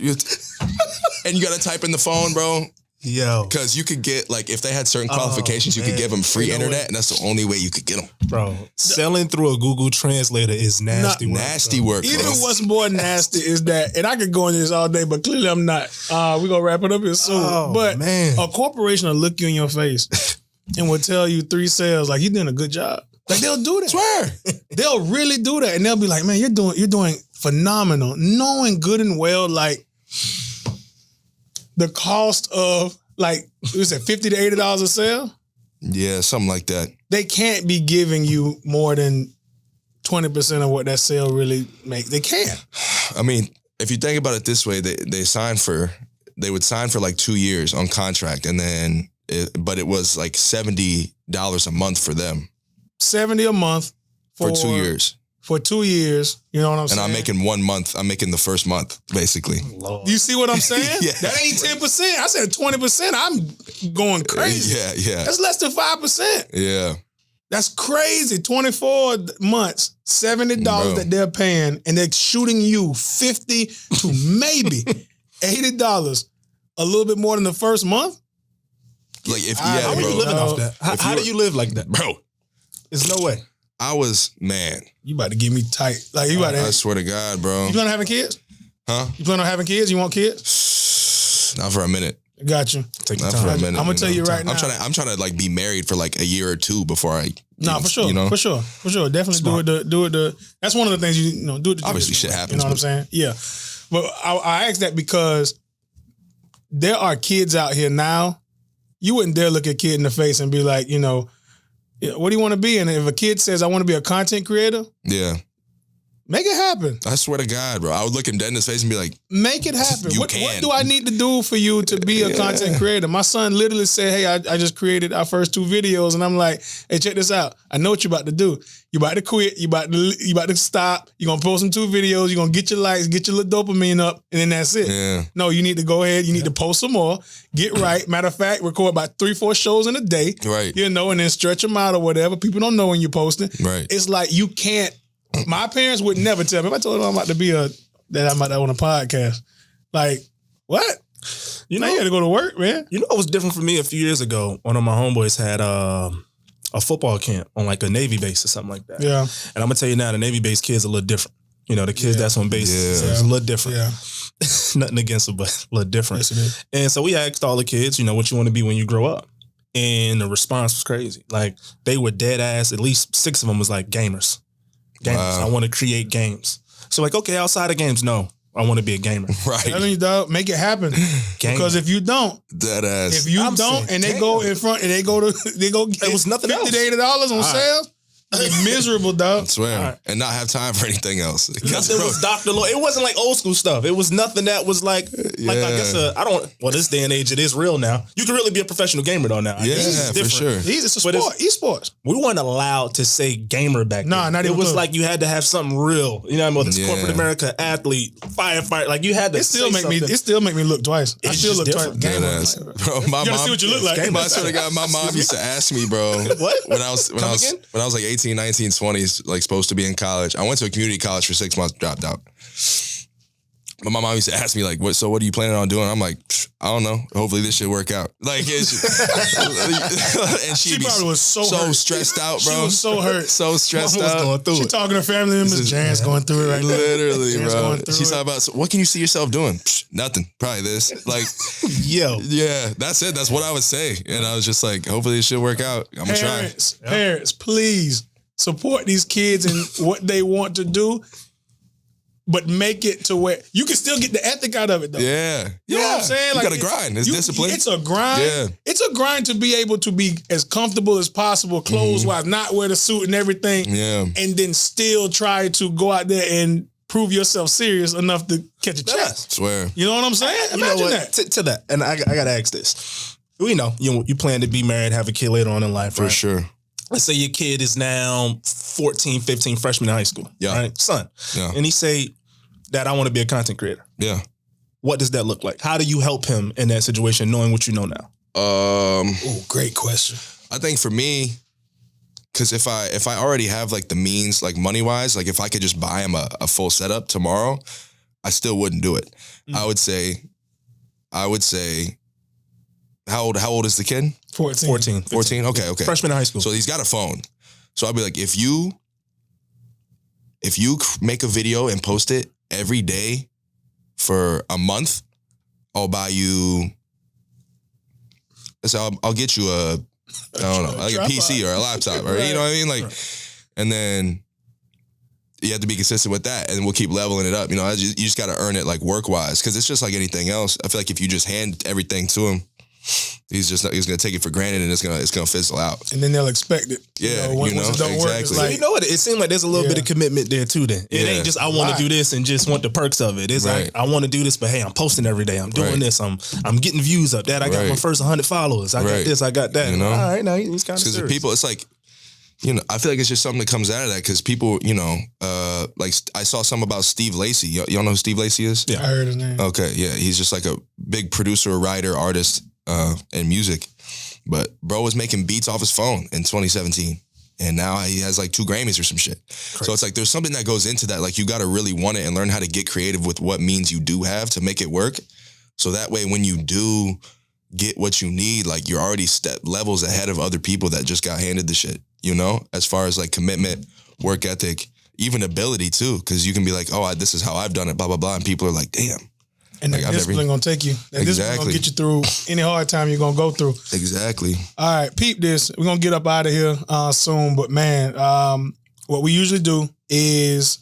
Speaker 1: And you got to type in the phone, bro.
Speaker 3: Yo.
Speaker 1: Because you could get, like, if they had certain qualifications, you could give them free internet, and that's the only way you could get them.
Speaker 3: Bro, selling through a Google Translator is nasty work.
Speaker 1: Nasty work, bro.
Speaker 2: Even what's more nasty is that, and I could go into this all day, but clearly I'm not. We're going to wrap it up here soon. But a corporation will look you in your face and will tell you 3 sales, like, you're doing a good job. Like, they'll do that.
Speaker 1: Swear.
Speaker 2: They'll really do that. And they'll be like, man, you're doing phenomenal. Knowing good and well, like, the cost of, like, was it $50 to $80 a sale?
Speaker 1: Yeah, something like that. They
Speaker 2: can't be giving you more than 20% of what that sale really makes. They can't.
Speaker 1: I mean, if you think about it this way, they would sign for like 2 years on contract, and then, but it was like $70 a month for them. $70
Speaker 2: a month
Speaker 1: for 2 years.
Speaker 2: For 2 years, you know what I'm saying?
Speaker 1: And I'm making 1 month. I'm making the first month, basically.
Speaker 2: Lord. You see what I'm saying?
Speaker 1: Yeah.
Speaker 2: That ain't 10%. I said 20%. I'm going crazy.
Speaker 1: Yeah.
Speaker 2: That's less than 5%.
Speaker 1: Yeah.
Speaker 2: That's crazy. 24 months, $70 that they're paying, and they're shooting you $50 to maybe $80 a little bit more than the first month.
Speaker 1: Like if
Speaker 3: How are you
Speaker 1: bro,
Speaker 3: living off that? How do you live like that?
Speaker 1: bro.
Speaker 3: There's no way.
Speaker 1: I was man.
Speaker 2: You about to get me tight. Like you about to.
Speaker 1: I swear to God, bro.
Speaker 2: You plan on having kids?
Speaker 1: Huh?
Speaker 2: You plan on having kids? You want kids?
Speaker 1: Not for a minute.
Speaker 2: Got you.
Speaker 3: Take your
Speaker 1: Not for a
Speaker 3: time.
Speaker 1: minute.
Speaker 2: I'm gonna tell you right now.
Speaker 1: I'm trying to like be married for like a year or two before I.
Speaker 2: No, for sure.
Speaker 1: You know?
Speaker 2: For sure. Definitely
Speaker 3: Smart.
Speaker 2: do it. That's one of the things you know. Do it.
Speaker 1: Obviously, shit happens.
Speaker 2: You know what I'm saying? Yeah. But I asked that because there are kids out here now. You wouldn't dare look a kid in the face and be like, you know, what do you want to be? And if a kid says, I want to be a content creator,
Speaker 1: Yeah.
Speaker 2: make it happen.
Speaker 1: I swear to God, bro. I would look him dead in his face and be like,
Speaker 2: Make it happen.
Speaker 1: You
Speaker 2: What
Speaker 1: can.
Speaker 2: do I need to do for you to be a content creator? My son literally said, hey, I just created our first 2 videos. And I'm like, hey, check this out. I know what you're about to do. You about to quit. You about to stop. You're going to post some 2 videos. You're going to get your likes, get your little dopamine up, and then that's it.
Speaker 1: yeah.
Speaker 2: No, you need to go ahead. You need to post some more. Get right. Matter of fact, record about 3-4 shows in a day.
Speaker 1: Right.
Speaker 2: You know, and then stretch them out or whatever. People don't know when you're posting.
Speaker 1: Right.
Speaker 2: It's like you can't. My parents would never tell me. If I told them I'm about to be that I'm about to own a podcast, like what?
Speaker 3: You
Speaker 2: Now
Speaker 3: know,
Speaker 2: you got to go to work, man.
Speaker 3: You know what was different for me a few years ago? One of my homeboys had a football camp on like a Navy base or something like that.
Speaker 2: Yeah,
Speaker 3: And I'm gonna tell you now, the Navy base kids are a little different. You know, the kids that's on base is a little different.
Speaker 2: yeah.
Speaker 3: Nothing against them, but a little different.
Speaker 2: Yes, it is.
Speaker 3: And so we asked all the kids, you know, what you want to be when you grow up. And the response was crazy. Like they were dead ass. At least 6 of them was like gamers.
Speaker 1: Wow.
Speaker 3: I want to create games. So like, okay, outside of games, no, I want to be a gamer.
Speaker 1: Right.
Speaker 2: Telling you, dog, make it happen.
Speaker 3: Gamer.
Speaker 2: Because if you don't,
Speaker 1: Dead ass.
Speaker 2: if you
Speaker 3: I'm
Speaker 2: don't,
Speaker 3: saying,
Speaker 2: and they
Speaker 3: damn.
Speaker 2: go in front and they go get
Speaker 3: It was nothing
Speaker 2: $50
Speaker 3: else.
Speaker 2: to $80 on sale, you're miserable, dog.
Speaker 1: I swear.
Speaker 3: All right.
Speaker 1: And not have time for anything else.
Speaker 3: Nothing was Dr. Lord. It wasn't like old school stuff. It was nothing that was like I guess this day and age it is real now. You can really be a professional gamer though now. I guess it's
Speaker 1: Yeah, for
Speaker 3: different.
Speaker 1: sure.
Speaker 2: It's a
Speaker 3: But
Speaker 2: sport, esports.
Speaker 3: We weren't allowed to say gamer back
Speaker 2: Nah,
Speaker 3: then.
Speaker 2: not
Speaker 3: It
Speaker 2: even
Speaker 3: was
Speaker 2: close.
Speaker 3: like you had to have something real. You know what I mean? Whether it's
Speaker 1: Yeah.
Speaker 3: corporate America, athlete, firefighter. Like you had to
Speaker 2: It still
Speaker 3: say
Speaker 2: make
Speaker 3: something.
Speaker 2: me look twice. I
Speaker 3: It's
Speaker 2: still
Speaker 3: just
Speaker 2: look
Speaker 3: different.
Speaker 2: twice.
Speaker 1: Dead
Speaker 2: Gamer.
Speaker 1: ass.
Speaker 2: Like,
Speaker 1: Bro, my
Speaker 2: you gotta
Speaker 1: mom.
Speaker 2: see what you look like.
Speaker 1: I swear to God, my mom used to ask me, bro.
Speaker 3: What?
Speaker 1: When I was
Speaker 3: again?
Speaker 1: like 18, 19, 20s, like supposed to be in college. I went to a community college for 6 months, dropped out. But my mom used to ask me like, what are you planning on doing? I'm like, I don't know. Hopefully this should work out. Like, and
Speaker 2: She
Speaker 1: be
Speaker 2: probably was so hurt.
Speaker 1: stressed out, bro.
Speaker 2: She was so hurt.
Speaker 1: So stressed
Speaker 3: Mama was
Speaker 1: out.
Speaker 3: going through
Speaker 2: She
Speaker 3: it.
Speaker 2: talking to family members. Jaren's going through it right now.
Speaker 1: Literally,
Speaker 2: Jaren's
Speaker 1: bro.
Speaker 2: going through
Speaker 1: She's
Speaker 2: it.
Speaker 1: talking about, so what can you see yourself doing? Nothing. Probably this. Like,
Speaker 3: Yo.
Speaker 1: yeah, that's it. That's what I would say. And I was just like, hopefully it should work out. I'm going to try.
Speaker 2: Parents, please support these kids in what they want to do, but make it to where you can still get the ethic out of it, though.
Speaker 1: Yeah.
Speaker 2: You know what I'm saying?
Speaker 1: You got to grind. It's discipline.
Speaker 2: It's a grind.
Speaker 1: Yeah.
Speaker 2: It's a grind to be able to be as comfortable as possible, clothes-wise, not wear the suit and everything,
Speaker 1: Yeah.
Speaker 2: and then still try to go out there and prove yourself serious enough to catch a check.
Speaker 3: Yes.
Speaker 1: Swear.
Speaker 2: You know what I'm saying?
Speaker 3: You know
Speaker 2: Imagine
Speaker 3: what?
Speaker 2: that.
Speaker 3: To that, and I gotta ask this. We know you plan to be married, have a kid later on in life,
Speaker 1: For
Speaker 3: right?
Speaker 1: sure.
Speaker 3: Let's say your kid is now 14, 15, freshman in high school.
Speaker 1: Yeah.
Speaker 3: Right? Son.
Speaker 1: Yeah.
Speaker 3: And he say, Dad, I want to be a content creator.
Speaker 1: Yeah.
Speaker 3: What does that look like? How do you help him in that situation, knowing what you know now?
Speaker 2: Oh, great question.
Speaker 1: I think for me, because if I already have like the means, like money wise, like if I could just buy him a full setup tomorrow, I still wouldn't do it. I would say, how old is the kid?
Speaker 2: 14.
Speaker 3: 14.
Speaker 1: 14? Okay.
Speaker 3: Freshman in high school.
Speaker 1: So he's got a phone. So I'd be like, if you make a video and post it every day for a month, I'll buy you. So I'll get you a I don't know, like a PC or a laptop, or you know what I mean, like, and then you have to be consistent with that, and we'll keep leveling it up. You know, you just got to earn it, like work wise, because it's just like anything else. I feel like if you just hand everything to him, he's gonna take it for granted, and it's gonna fizzle out.
Speaker 2: And then they'll expect it.
Speaker 1: Yeah,
Speaker 2: once it don't work, it's
Speaker 1: exactly.
Speaker 2: like,
Speaker 3: You know what? It seems like there's a little
Speaker 2: Yeah.
Speaker 3: bit of commitment there too. Then it
Speaker 1: Yeah.
Speaker 3: ain't just I want to do this and just want the perks of it. It's
Speaker 1: Right.
Speaker 3: like I want to do this, but hey, I'm posting every day. I'm doing
Speaker 1: Right.
Speaker 3: this. I'm getting views up. Dad, I got
Speaker 1: Right.
Speaker 3: my first 100 followers. I got
Speaker 1: Right.
Speaker 3: this. I got that.
Speaker 1: You know?
Speaker 3: All right, now he's kind of
Speaker 1: Because
Speaker 3: serious.
Speaker 1: people, it's like, you know, I feel like it's just something that comes out of that. Because people, you know, like I saw something about Steve Lacy. Y'all know who Steve Lacy is?
Speaker 3: Yeah.
Speaker 2: I heard his name.
Speaker 1: Okay, yeah, he's just like a big producer, writer, artist, in music. But bro was making beats off his phone in 2017. And now he has like 2 Grammys or some shit. So it's like there's something that goes into that. Like you got to really want it and learn how to get creative with what means you do have to make it work. So that way, when you do get what you need, like you're already step levels ahead of other people that just got handed the shit, you know, as far as like commitment, work ethic, even ability too. Cause you can be like, oh, this is how I've done it, blah, blah, blah. And people are like, damn.
Speaker 2: And like, that discipline gonna take you. That discipline gonna get you through any hard time you're gonna go through.
Speaker 1: Exactly.
Speaker 2: All right, peep this. We're gonna get up out of here soon. But man, what we usually do is,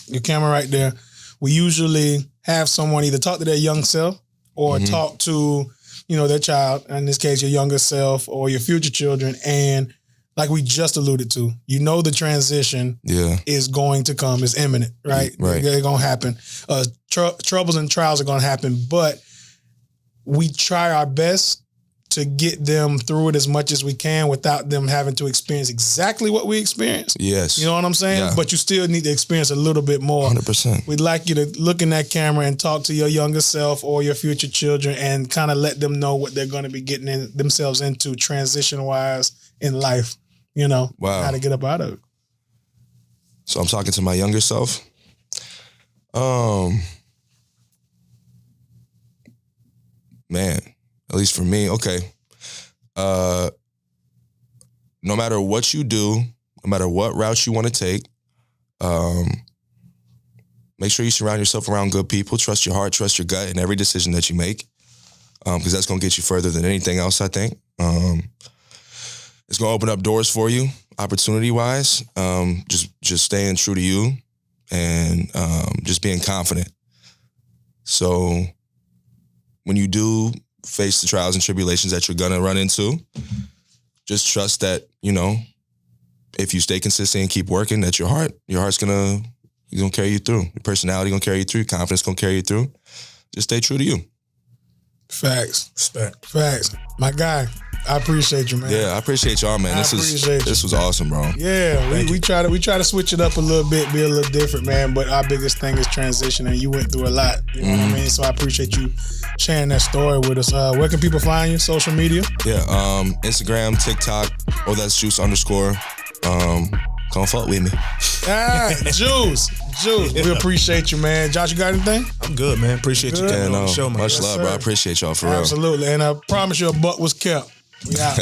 Speaker 2: your camera right there, we usually have someone either talk to their young self or talk to, you know, their child, in this case, your younger self or your future children. And like we just alluded to, you know, the transition is going to come, is imminent, right? They're going to happen. Troubles and trials are going to happen, but we try our best to get them through it as much as we can without them having to experience exactly what we experienced.
Speaker 1: Yes.
Speaker 2: You know what I'm saying? Yeah. But you still need to experience a little bit more.
Speaker 1: 100%.
Speaker 2: We'd like you to look in that camera and talk to your younger self or your future children and kind of let them know what they're going to be getting themselves into transition-wise in life, you know, how to get up out of it.
Speaker 1: So I'm talking to my younger self. Man, at least for me, okay. No matter what you do, no matter what route you want to take, make sure you surround yourself around good people. Trust your heart, trust your gut in every decision that you make, because that's going to get you further than anything else, I think. It's going to open up doors for you, opportunity-wise. Just staying true to you and just being confident. So when you do face the trials and tribulations that you're gonna run into, just trust that, you know, if you stay consistent and keep working, that your heart's gonna carry you through. Your personality gonna carry you through. Your confidence gonna carry you through. Just stay true to you.
Speaker 2: Facts.
Speaker 3: Respect.
Speaker 2: Facts. My guy, I appreciate you, man.
Speaker 1: Yeah, I appreciate y'all, man. This was awesome, bro.
Speaker 2: Yeah, we try to switch it up a little bit, be a little different, man. But our biggest thing is transition, and you went through a lot. You know what I mean? So I appreciate you sharing that story with us. Where can people find you? Social media?
Speaker 1: Yeah, Instagram, TikTok, Ohthatsjuice _. Come fuck with me.
Speaker 2: Juice. We appreciate you, man. Josh, you got anything?
Speaker 3: I'm good, man. Appreciate you coming on the show, man.
Speaker 1: Much love, bro. I appreciate y'all for real.
Speaker 2: Absolutely. And I promise you a buck was kept. We out.